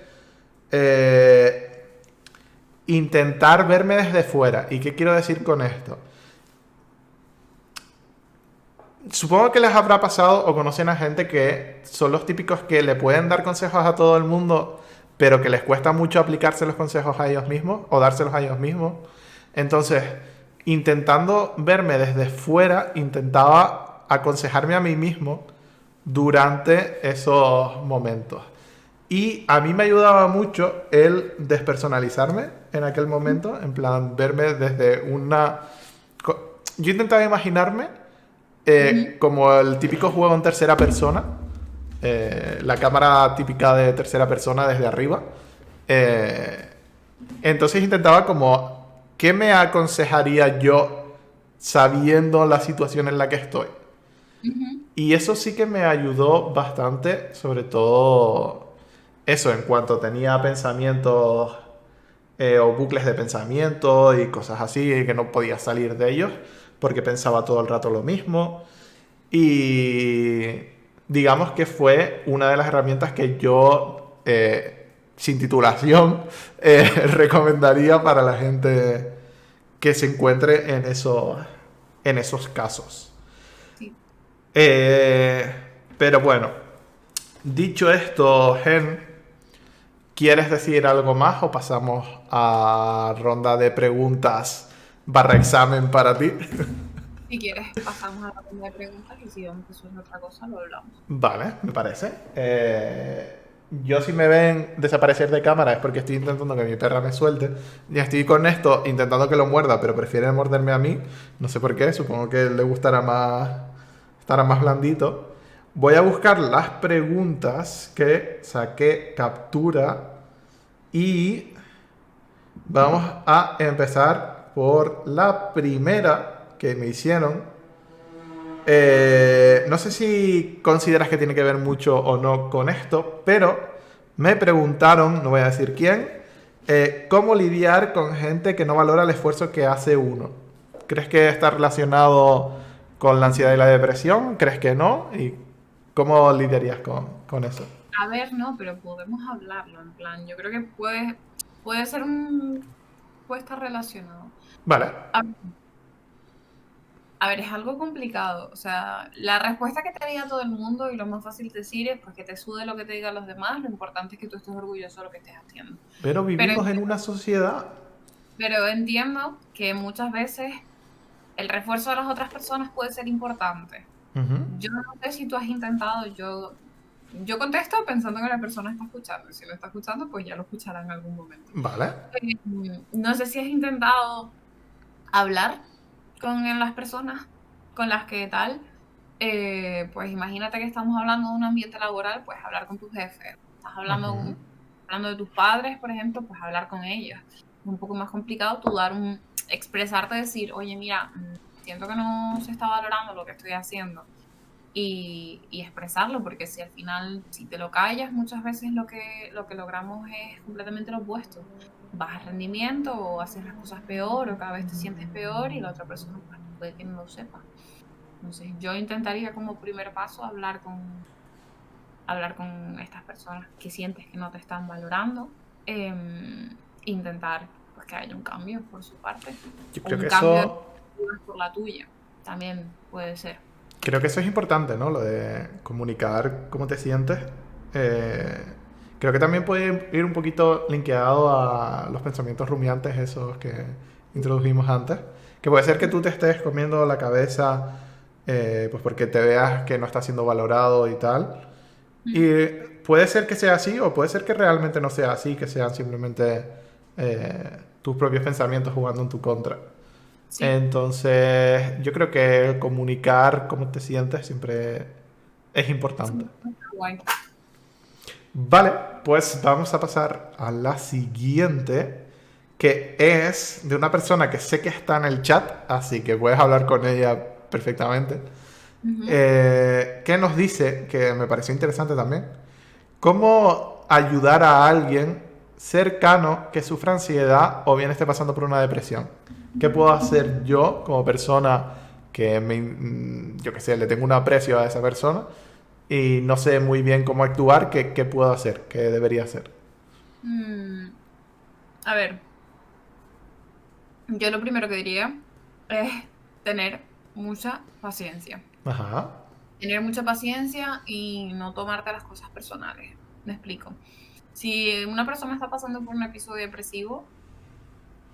intentar verme desde fuera. ¿Y qué quiero decir con esto? Supongo que les habrá pasado o conocen a gente que son los típicos que le pueden dar consejos a todo el mundo, pero que les cuesta mucho aplicarse los consejos a ellos mismos o dárselos a ellos mismos. Entonces, intentando verme desde fuera, intentaba aconsejarme a mí mismo durante esos momentos. Y a mí me ayudaba mucho el despersonalizarme en aquel momento, en plan, verme desde una... Yo intentaba imaginarme Ujú. como el típico juego en tercera persona, la cámara típica de tercera persona desde arriba. Eh, entonces intentaba como, ¿qué me aconsejaría yo sabiendo la situación en la que estoy? Ujú. Y eso sí que me ayudó bastante, sobre todo eso, en cuanto tenía pensamientos o bucles de pensamiento y cosas así, que no podía salir de ellos, porque pensaba todo el rato lo mismo. Y digamos que fue una de las herramientas que yo, sin titulación, recomendaría para la gente que se encuentre en esos casos. Sí. Eh, pero bueno, dicho esto, Gen, ¿quieres decir algo más o pasamos a ronda de preguntas barra examen para ti? Si quieres, pasamos a la ronda de preguntas y si vemos que surge otra cosa, lo hablamos. Vale, me parece. Yo si me ven desaparecer de cámara es porque estoy intentando que mi perra me suelte. Ya estoy con esto intentando que lo muerda, pero prefiere morderme a mí. No sé por qué, supongo que le gustará más, estará más blandito. Voy a buscar las preguntas que saqué captura y vamos a empezar por la primera que me hicieron. No sé si consideras que tiene que ver mucho o no con esto, pero me preguntaron, no voy a decir quién, cómo lidiar con gente que no valora el esfuerzo que hace uno. ¿Crees que está relacionado con la ansiedad y la depresión? ¿Crees que no? ¿Y cómo lidiarías con eso? A ver, no, pero podemos hablarlo, en plan, yo creo que puede ser puede estar relacionado. Vale. A, a ver, es algo complicado, o sea, la respuesta que te diga todo el mundo y lo más fácil de decir es pues que te sude lo que te digan los demás, lo importante es que tú estés orgulloso de lo que estés haciendo. Pero Pero, vivimos en una sociedad. pero entiendo que muchas veces el refuerzo de las otras personas puede ser importante. Ujú. Yo no sé si tú has intentado, yo contesto pensando que la persona está escuchando, y si lo está escuchando, pues ya lo escuchará en algún momento. Vale. No sé si has intentado hablar con las personas con las que tal, pues imagínate que estamos hablando de un ambiente laboral, pues hablar con tu jefe. Estás Ujú. hablando de tus padres, por ejemplo, pues hablar con ellos. Es un poco más complicado tú expresarte, decir, oye, mira, siento que no se está valorando lo que estoy haciendo y expresarlo, porque si al final, si te lo callas, muchas veces lo que logramos es completamente lo opuesto. Bajas rendimiento o haces las cosas peor o cada vez te sientes peor y la otra persona pues, puede que no lo sepa. Entonces yo intentaría como primer paso hablar con estas personas que sientes que no te están valorando, intentar pues que haya un cambio por su parte Yo o creo un que cambio de eso por la tuya, también puede ser. Creo que eso es importante, ¿no? Lo de comunicar cómo te sientes. Eh, Creo que también puede ir un poquito linkeado a los pensamientos rumiantes esos que introdujimos antes. Que puede ser que tú te estés comiendo la cabeza pues porque te veas que no está siendo valorado y tal. Mm. Y puede ser que sea así o puede ser que realmente no sea así, que sean simplemente tus propios pensamientos jugando en tu contra. Sí, Entonces, yo creo que comunicar cómo te sientes siempre es importante. sí, está guay. Vale, pues vamos a pasar a la siguiente, que es de una persona que sé que está en el chat, así que puedes hablar con ella perfectamente, Ujú. que nos dice, que me pareció interesante también, cómo ayudar a alguien cercano que sufra ansiedad o bien esté pasando por una depresión. ¿Qué puedo hacer yo como persona que yo que sé, le tengo un aprecio a esa persona y no sé muy bien cómo actuar? ¿Qué puedo hacer? ¿Qué debería hacer? Mm, a ver, yo lo primero que diría es tener mucha paciencia. Ajá. Tener mucha paciencia y no tomarte las cosas personales. Me explico. Si una persona está pasando por un episodio depresivo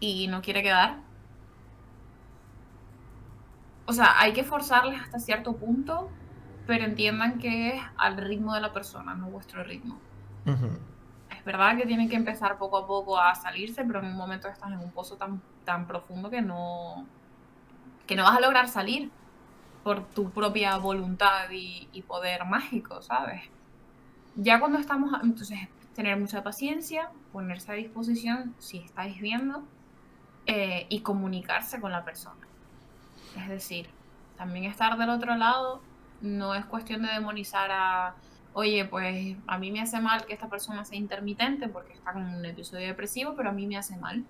y no quiere quedar, o sea, hay que forzarles hasta cierto punto, pero entiendan que es al ritmo de la persona, no vuestro ritmo. Ujú. Es verdad que tienen que empezar poco a poco a salirse, pero en un momento estás en un pozo tan profundo que no vas a lograr salir por tu propia voluntad y poder mágico, ¿sabes? Ya cuando estamos, entonces, tener mucha paciencia, ponerse a disposición si estáis viendo y comunicarse con la persona. Es decir, también estar del otro lado no es cuestión de demonizar a, oye, pues a mí me hace mal que esta persona sea intermitente porque está con un episodio depresivo, pero a mí me hace mal.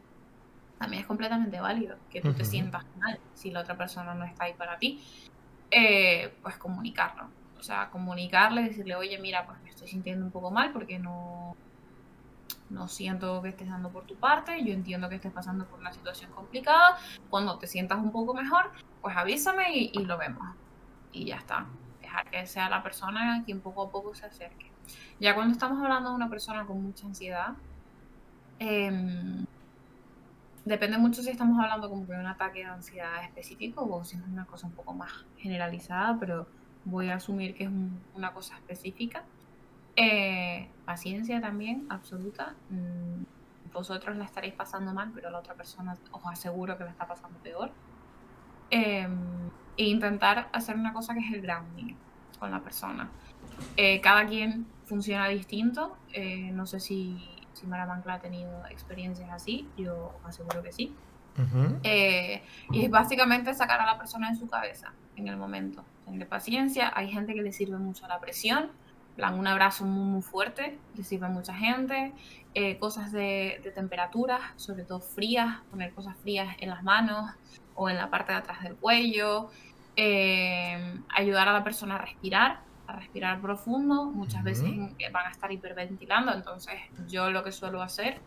También es completamente válido que tú te Ujú. sientas mal si la otra persona no está ahí para ti. Pues comunicarlo. O sea, comunicarle, decirle, oye, mira, pues me estoy sintiendo un poco mal porque no siento que estés dando por tu parte, yo entiendo que estés pasando por una situación complicada, cuando te sientas un poco mejor, pues avísame y lo vemos. Y ya está. Dejar que sea la persona quien poco a poco se acerque. Ya cuando estamos hablando de una persona con mucha ansiedad, em, depende mucho si estamos hablando como de un ataque de ansiedad específico o si es una cosa un poco más generalizada, pero voy a asumir que es una cosa específica. Paciencia también, absoluta. Vosotros la estaréis pasando mal, pero la otra persona os aseguro que la está pasando peor. E intentar hacer una cosa que es el grounding con la persona. Cada quien funciona distinto. No sé si Mara Mancla ha tenido experiencias así, yo os aseguro que sí. Ujú. Y es básicamente sacar a la persona de su cabeza en el momento. Tener paciencia. Hay gente que le sirve mucho la presión. En plan, un abrazo muy, muy fuerte, le sirve a mucha gente. Cosas de temperaturas, sobre todo frías, poner cosas frías en las manos o en la parte de atrás del cuello. Ayudar a la persona a respirar profundo. Muchas veces Ujú. van a estar hiperventilando, entonces yo lo que suelo hacer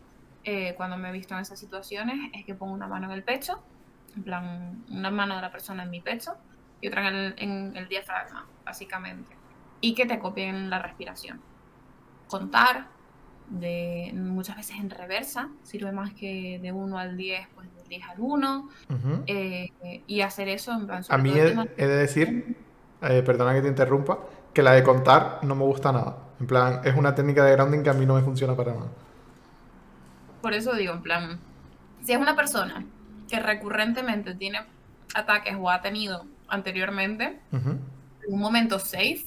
cuando me he visto en esas situaciones es que pongo una mano en el pecho, en plan, una mano de la persona en mi pecho y otra en el diafragma, básicamente. Y que te copien la respiración. Contar, muchas veces en reversa, sirve más que de 1 al 10 pues del 10 al 1, Ujú. y hacer eso, en plan, A sobre mí todo el tema. he de decir, perdona que te interrumpa, que la de contar no me gusta nada. En plan, es una técnica de grounding que a mí no me funciona para nada. Por eso digo, en plan, si es una persona que recurrentemente tiene ataques o ha tenido anteriormente, Ujú. en un momento safe,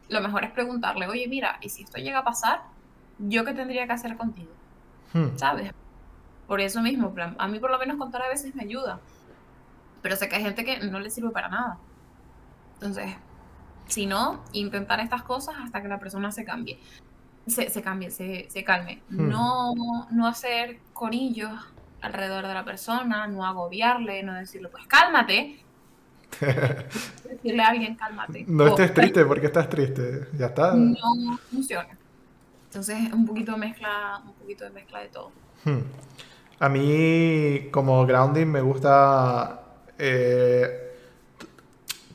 lo mejor es preguntarle, oye, mira, ¿y si esto llega a pasar? ¿Yo qué tendría que hacer contigo? Hmm. ¿Sabes? Por eso mismo, en plan, a mí por lo menos contar a veces me ayuda, pero sé que hay gente que no le sirve para nada. Entonces, si no, intentar estas cosas hasta que la persona se cambie, se cambie, se calme. Hmm. No hacer corillos alrededor de la persona, no agobiarle, no decirle, pues cálmate, decirle a alguien cálmate, No o estés triste porque estás triste. Ya está. no funciona. Entonces, un poquito de mezcla de todo. Hmm. A mí, como grounding, me gusta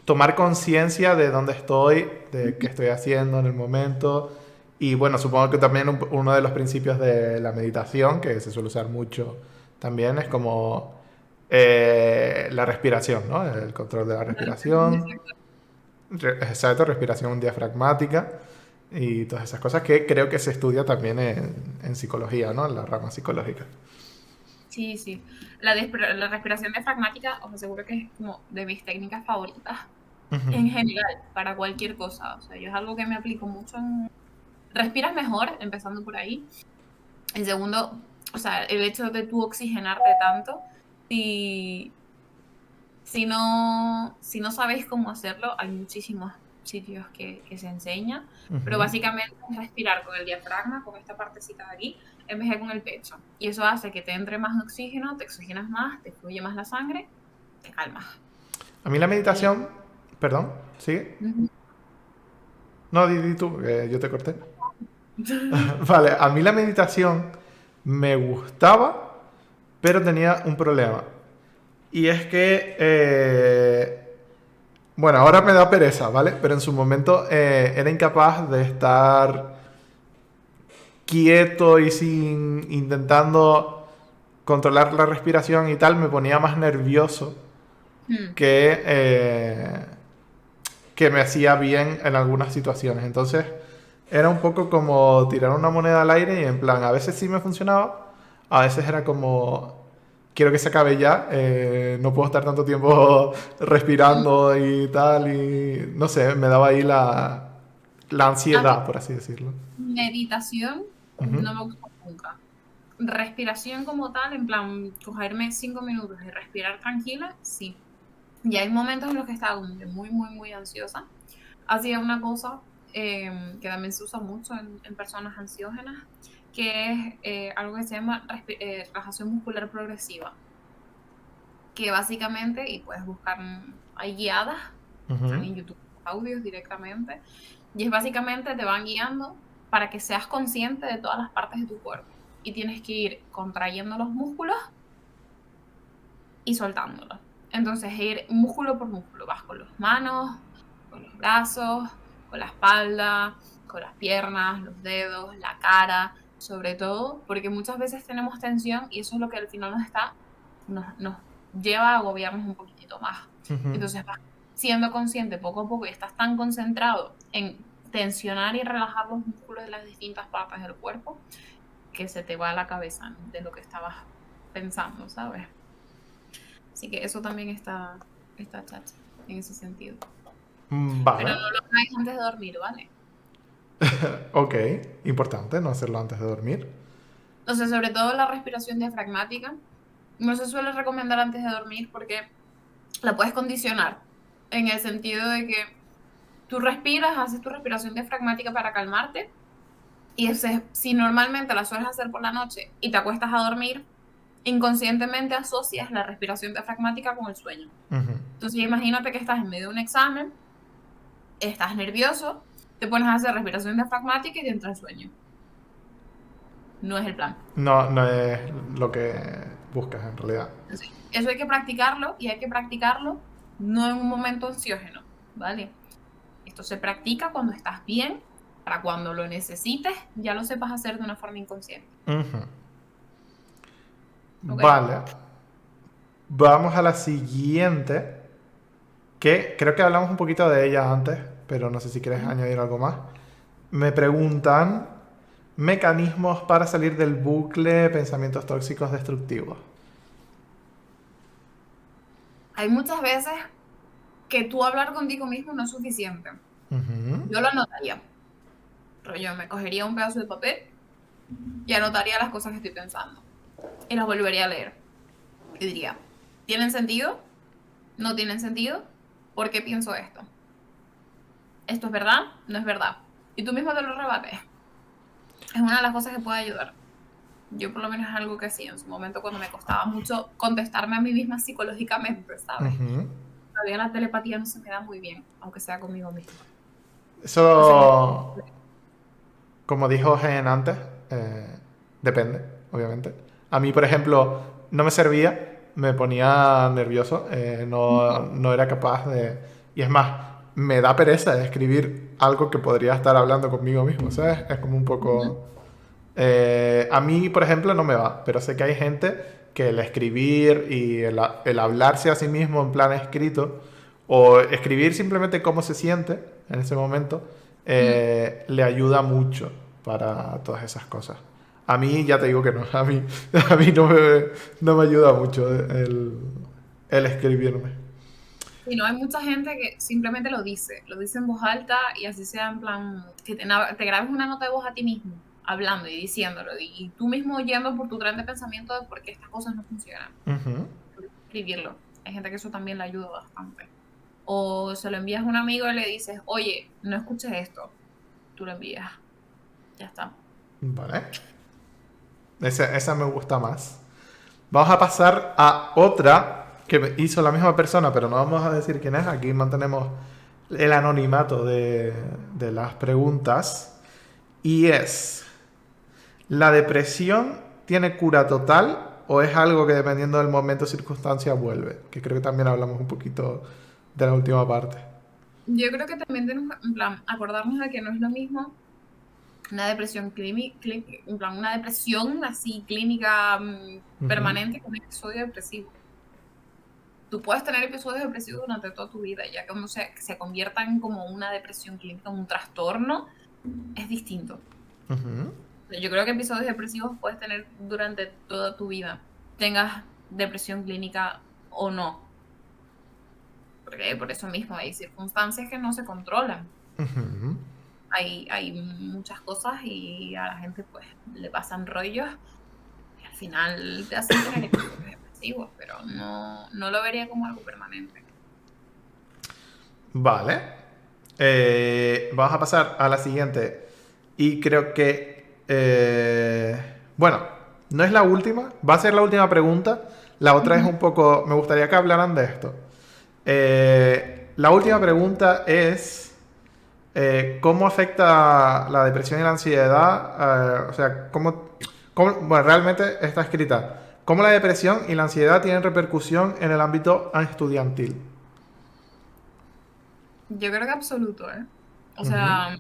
tomar conciencia de dónde estoy, de qué estoy haciendo en el momento Y bueno, supongo que también uno de los principios de la meditación, que se suele usar mucho también, es como la respiración, ¿no? El control de la respiración. Exacto, respiración diafragmática y todas esas cosas que creo que se estudia también en psicología, ¿no? En la rama psicológica. Sí, sí. La respiración diafragmática os aseguro que es como de mis técnicas favoritas Ujú, en general, para cualquier cosa. O sea, yo es algo que me aplico mucho en... Respiras mejor, empezando por ahí. En segundo, o sea, el hecho de tú oxigenarte tanto, si, si no sabéis cómo hacerlo, hay muchísimos sitios que se enseña, pero ujú. básicamente es respirar con el diafragma, con esta partecita de aquí, en vez de con el pecho. Y eso hace que te entre más oxígeno, te oxigenas más, te fluye más la sangre, te calmas. A mí la Y meditación, perdón, ¿sigue? ujú. No, di tú, que yo te corté. Vale, a mí la meditación me gustaba, pero tenía un problema. Y es que, bueno, ahora me da pereza, ¿vale? Pero en su momento era incapaz de estar quieto y sin intentando controlar la respiración y tal, me ponía más nervioso Mm. que, que me hacía bien en algunas situaciones. Entonces era un poco como tirar una moneda al aire y en plan, a veces sí me funcionaba, a veces era como, quiero que se acabe ya, no puedo estar tanto tiempo respirando y tal, y no sé, me daba ahí la A mí, ansiedad, por así decirlo. meditación Ujú, no me gusta nunca. Respiración como tal, en plan, cogerme 5 minutos y respirar tranquila, sí. Y hay momentos en los que estaba como que muy, muy, muy ansiosa. Hacía una cosa que también se usa mucho en personas ansiógenas, que es algo que se llama relajación muscular progresiva, que básicamente, y puedes buscar, hay guiadas, están ujú. en YouTube, audios directamente, y es básicamente te van guiando para que seas consciente de todas las partes de tu cuerpo. Y tienes que ir contrayendo los músculos y soltándolos. Entonces, ir músculo por músculo, vas con las manos, con los brazos, con la espalda, con las piernas, los dedos, la cara, sobre todo, porque muchas veces tenemos tensión y eso es lo que al final nos lleva a agobiarnos un poquitito más. Ujú. Entonces vas siendo consciente poco a poco y estás tan concentrado en tensionar y relajar los músculos de las distintas partes del cuerpo que se te va a la cabeza de lo que estabas pensando, ¿sabes? Así que eso también está chacha en ese sentido. Pero Vale, no lo hagáis antes de dormir, ¿vale? ok, importante no hacerlo antes de dormir. O sea, sobre todo la respiración diafragmática, no se suele recomendar antes de dormir porque la puedes condicionar en el sentido de que tú respiras, haces tu respiración diafragmática para calmarte y si normalmente la sueles hacer por la noche y te acuestas a dormir, inconscientemente asocias la respiración diafragmática con el sueño. Ujú. Entonces imagínate que estás en medio de un examen, estás nervioso, te pones a hacer respiración diafragmática y te entra el sueño. No es el plan. No, no es lo que buscas en realidad. Entonces, eso hay que practicarlo y hay que practicarlo no en un momento ansiógeno, ¿vale? Esto se practica cuando estás bien, para cuando lo necesites, ya lo sepas hacer de una forma inconsciente. Ujú. ¿Ok? Vale, vamos a la siguiente, que creo que hablamos un poquito de ella antes, pero no sé si quieres añadir algo más. Me preguntan mecanismos para salir del bucle pensamientos tóxicos destructivos. Hay muchas veces que tú hablar contigo mismo no es suficiente. Ujú, Yo lo anotaría. Rollo, me cogería un pedazo de papel y anotaría las cosas que estoy pensando. Y las volvería a leer. Y diría, ¿tienen sentido? ¿No tienen sentido? ¿Por qué pienso esto? ¿Esto es verdad? ¿No es verdad? Y tú mismo te lo rebates. Es una de las cosas que puede ayudar. Yo por lo menos es algo que hacía en su momento cuando me costaba mucho contestarme a mí misma psicológicamente, ¿sabes? ujú. Todavía la telepatía no se me da muy bien, aunque sea conmigo misma. Entonces, Eso, como dijo Gen antes, depende, obviamente. A mí, por ejemplo, no me servía, me ponía nervioso, no era capaz de... Y es más, me da pereza escribir algo que podría estar hablando conmigo mismo, ¿sabes? Es como un Ujú. poco... a mí, por ejemplo, no me va, pero sé que hay gente que el escribir y el hablarse a sí mismo en plan escrito, o escribir simplemente cómo se siente en ese momento, Mm. le ayuda mucho para todas esas cosas. A mí, ya te digo que no, a mí no me ayuda mucho el escribirme. Y no, hay mucha gente que simplemente lo dice en voz alta y así sea en plan, que te grabes una nota de voz a ti mismo, hablando y diciéndolo, y tú mismo yendo por tu tren de pensamiento de por qué estas cosas no funcionan. Ujú. Escribirlo. Hay gente que eso también le ayuda bastante. O se lo envías a un amigo y le dices, oye, no escuches esto. Tú lo envías. Ya está. Vale. Esa me gusta más. Vamos a pasar a otra que hizo la misma persona, pero no vamos a decir quién es. Aquí mantenemos el anonimato de las preguntas. Y es, ¿la depresión tiene cura total o es algo que dependiendo del momento o circunstancia vuelve? Que creo que también hablamos un poquito de la última parte. Yo creo que también tenemos, en plan, acordarnos de que no es lo mismo una depresión en plan, una depresión así clínica Ujú, permanente que un episodio depresivo. Tú puedes tener episodios depresivos durante toda tu vida, ya que uno se conviertan como una depresión clínica, un trastorno, es distinto. ujú, Yo creo que episodios depresivos puedes tener durante toda tu vida, tengas depresión clínica o no, porque por eso mismo hay circunstancias que no se controlan. ujú. Hay muchas cosas y a la gente pues le pasan rollos y al final te hacen tener episodios depresivos, pero no lo vería como algo permanente. Vale. Vamos a pasar a la siguiente. Y creo que... bueno, no es la última. Va a ser la última pregunta. La otra es Ujú. un poco... Me gustaría que hablaran de esto. La última pregunta es... ¿cómo afecta la depresión y la ansiedad? O sea, bueno, realmente está escrita. ¿Cómo la depresión y la ansiedad tienen repercusión en el ámbito estudiantil? Yo creo que absoluto, ¿eh? O Ujú, sea,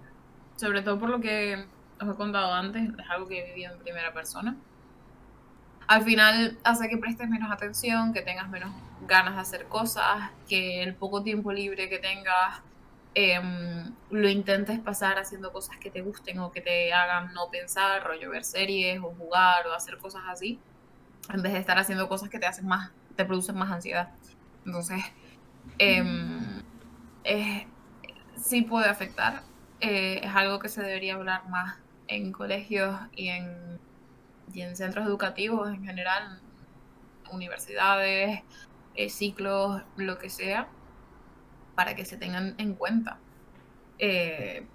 sobre todo por lo que os he contado antes, es algo que he vivido en primera persona. Al final hace que prestes menos atención, que tengas menos ganas de hacer cosas, que el poco tiempo libre que tengas lo intentes pasar haciendo cosas que te gusten o que te hagan no pensar, rollo ver series o jugar o hacer cosas así, en vez de estar haciendo cosas que te hacen más, te producen más ansiedad. Entonces, em, es- sí puede afectar. Es algo que se debería hablar más en colegios y en centros educativos en general, universidades, ciclos, lo que sea, para que se tengan en cuenta.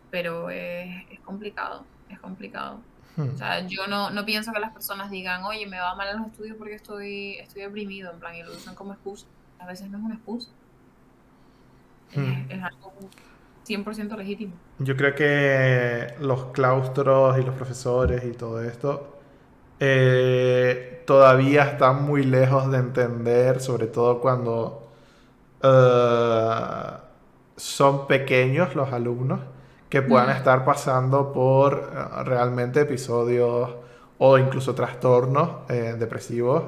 Pero es complicado, es complicado. O sea, yo no pienso que las personas digan, oye, me va mal en los estudios porque estoy deprimido, en plan, y lo usan como excusa. A veces no es una excusa, es algo 100% legítimo. Yo creo que los claustros y los profesores y todo esto todavía están muy lejos de entender, sobre todo cuando eh, son pequeños los alumnos, que puedan Mm, estar pasando por realmente episodios o incluso trastornos depresivos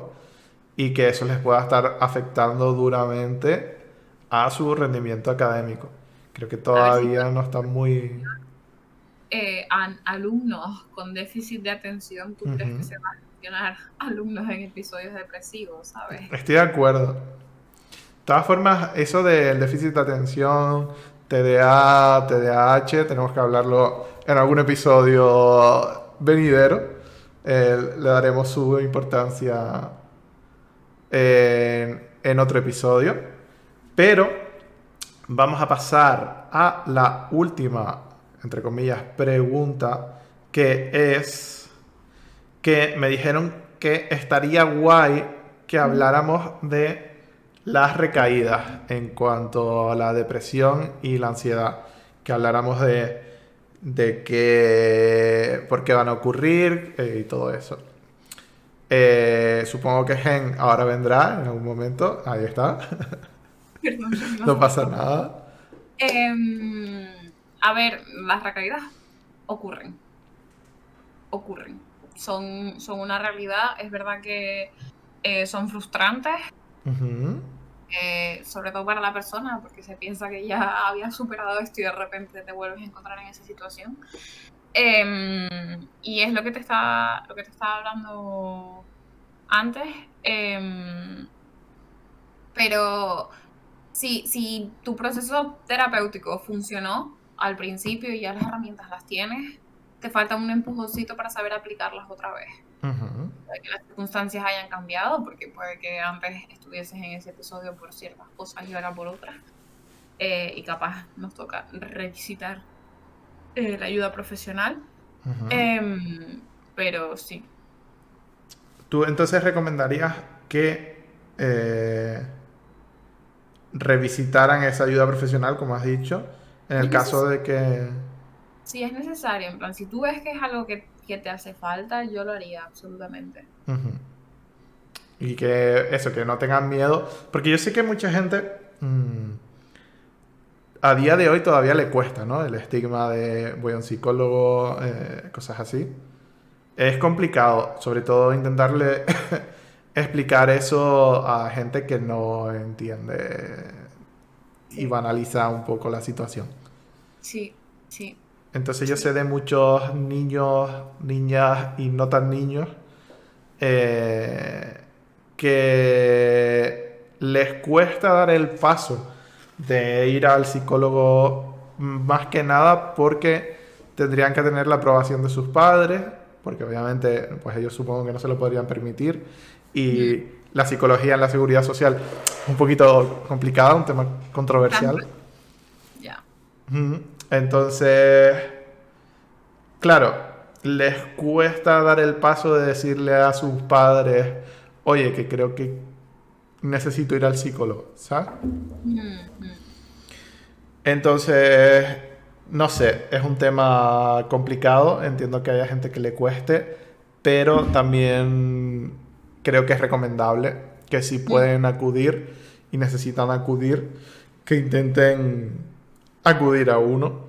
y que eso les pueda estar afectando duramente a su rendimiento académico. Creo que a ver si todavía no están muy... alumnos con déficit de atención, ¿tú crees que Ujú. se van a gestionar alumnos en episodios depresivos, sabes? Estoy de acuerdo. De todas formas, eso del déficit de atención, TDA, TDAH, tenemos que hablarlo en algún episodio venidero. Le daremos su importancia en otro episodio. Pero vamos a pasar a la última, entre comillas, pregunta, que es que me dijeron que estaría guay que Ujú. habláramos de las recaídas en cuanto a la depresión y la ansiedad. Que habláramos de qué, por qué van a ocurrir y todo eso. Supongo que Gen ahora vendrá en algún momento. Ahí está. Perdón, se me ha No pasa saltado. nada. A ver, las recaídas ocurren, ocurren. Son una realidad. Es verdad que son frustrantes, Ujú. sobre todo para la persona, porque se piensa que ya había superado esto y de repente te vuelves a encontrar en esa situación. Y es lo que te estaba hablando antes. Pero si tu proceso terapéutico funcionó al principio y ya las herramientas las tienes, te falta un empujoncito para saber aplicarlas otra vez. Ujú. Puede que las circunstancias hayan cambiado, porque puede que antes estuvieses en ese episodio por ciertas cosas y ahora por otras. Y capaz nos toca revisitar la ayuda profesional. Ujú. Pero sí. ¿Tú entonces recomendarías que eh, revisitaran esa ayuda profesional, como has dicho, en el Es caso neces de que... sí, es necesario. En plan, si tú ves que es algo que te hace falta, yo lo haría absolutamente. Ujú. Y que eso, que no tengan miedo, porque yo sé que mucha gente a día de hoy todavía le cuesta, ¿no? El estigma de voy a un psicólogo, cosas así. Es complicado, sobre todo intentarle explicar eso a gente que no entiende y Sí, banaliza un poco la situación. sí, sí, Entonces yo sé sí. de muchos niños, niñas y no tan niños eh, que les cuesta dar el paso de ir al psicólogo más que nada porque tendrían que tener la aprobación de sus padres, porque obviamente pues ellos supongo que no se lo podrían permitir, Mm, y la psicología en la seguridad social un poquito complicada, un tema bastante, controversial. ya. Ujú. Entonces, claro, les cuesta dar el paso de decirle a sus padres, oye, que creo que necesito ir al psicólogo, ¿sabes? Mm, mm, Entonces, no sé, es un tema complicado, entiendo que haya gente que le cueste, pero también creo que es recomendable que si mm. pueden acudir y necesitan acudir, que intenten acudir a uno.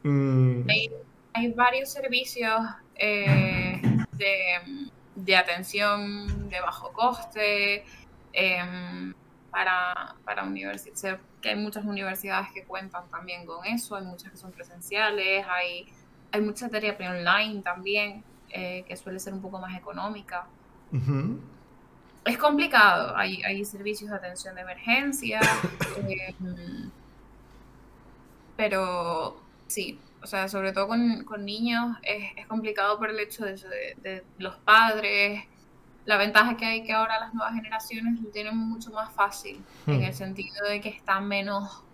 Mm, Hay, hay varios servicios de atención de bajo coste para universidades. Sé que hay muchas universidades que cuentan también con eso, hay muchas que son presenciales, hay mucha terapia online también, que suele ser un poco más económica. ujú, Es complicado, hay servicios de atención de emergencia, pero sí, o sea, sobre todo con niños es complicado por el hecho de los padres. La ventaja que hay que ahora las nuevas generaciones lo tienen mucho más fácil, en mm, el sentido de que está menos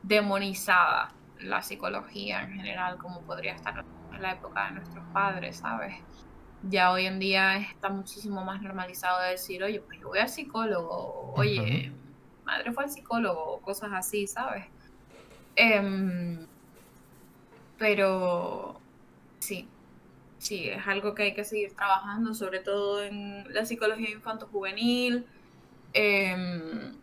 demonizada la psicología en general, como podría estar en la época de nuestros padres, ¿sabes? Ya hoy en día está muchísimo más normalizado de decir, oye, pues yo voy al psicólogo, ujú. oye, mi madre fue al psicólogo, o cosas así, ¿sabes? Em, pero sí, sí, es algo que hay que seguir trabajando, sobre todo en la psicología infanto-juvenil, em,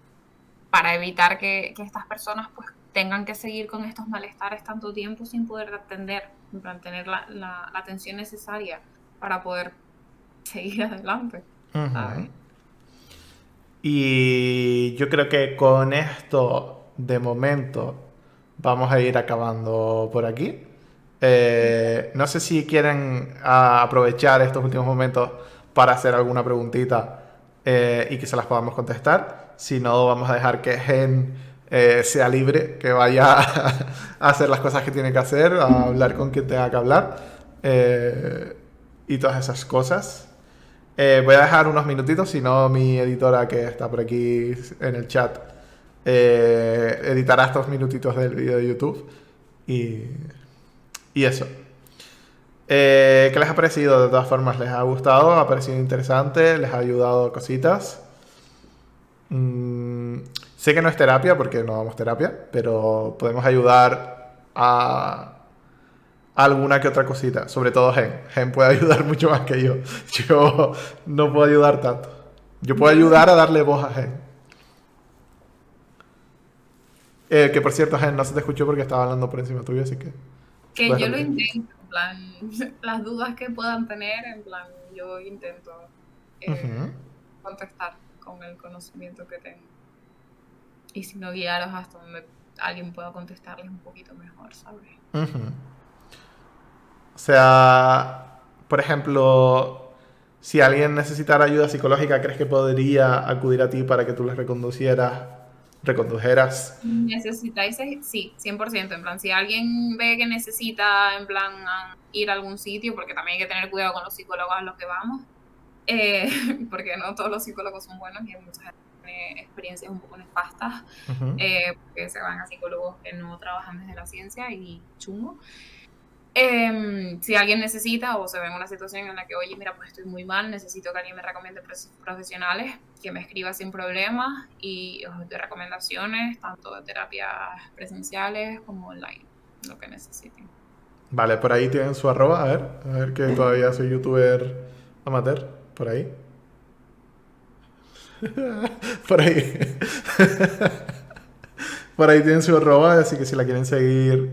para evitar que estas personas pues tengan que seguir con estos malestares tanto tiempo sin poder atender, en plan, tener la atención necesaria para poder seguir adelante, Ujú. ¿sabes? Y yo creo que con esto, de momento, vamos a ir acabando por aquí. No sé si quieren aprovechar estos últimos momentos para hacer alguna preguntita y que se las podamos contestar. Si no, vamos a dejar que Gen sea libre, que vaya a hacer las cosas que tiene que hacer, a hablar con quien tenga que hablar y todas esas cosas. Voy a dejar unos minutitos, si no mi editora que está por aquí en el chat editará estos minutitos del vídeo de YouTube y, y eso. ¿Qué les ha parecido? De todas formas, ¿les ha gustado? ¿Ha parecido interesante? ¿Les ha ayudado cositas? Mm, sé que no es terapia porque no damos terapia, pero podemos ayudar a alguna que otra cosita. Sobre todo Gen. Gen puede ayudar mucho más que yo. Yo no puedo ayudar tanto. Yo puedo ayudar a darle voz a Gen. Que por cierto, Gen, no se te escuchó porque estaba hablando por encima tuyo, así que Que puedes yo lo repetir. intento, en plan, las dudas que puedan tener, en plan, yo intento Ujú, contestar con el conocimiento que tengo. Y si no, guiaros hasta donde alguien pueda contestarles un poquito mejor, ¿sabes? ujú. O sea, por ejemplo, si alguien necesitara ayuda psicológica, ¿crees que podría acudir a ti para que tú les recondujeras? Necesitáis, sí, 100%, en plan, si alguien ve que necesita, en plan, ir a algún sitio, porque también hay que tener cuidado con los psicólogos a los que vamos, eh, porque no todos los psicólogos son buenos y hay mucha gente que tiene experiencias un poco nefastas, Ujú. porque se van a psicólogos que no trabajan desde la ciencia y chungo. Si alguien necesita o se ve en una situación en la que, oye, mira, pues estoy muy mal, necesito que alguien me recomiende profesionales, que me escriba sin problemas y os doy recomendaciones, tanto de terapias presenciales como online, lo que necesiten. Vale, por ahí tienen su arroba, a ver que todavía soy youtuber amateur, por ahí. Por ahí. Por ahí tienen su arroba, así que si la quieren seguir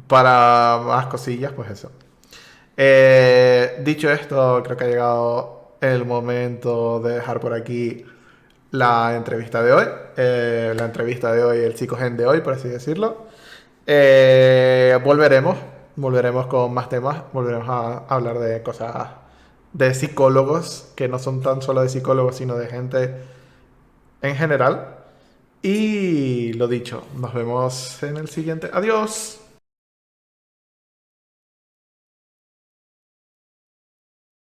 para más cosillas, pues eso. Dicho esto, creo que ha llegado el momento de dejar por aquí la entrevista de hoy. La entrevista de hoy, el psicogen de hoy, por así decirlo. Volveremos con más temas. Volveremos a hablar de cosas de psicólogos, que no son tan solo de psicólogos, sino de gente en general. Y lo dicho, nos vemos en el siguiente. Adiós.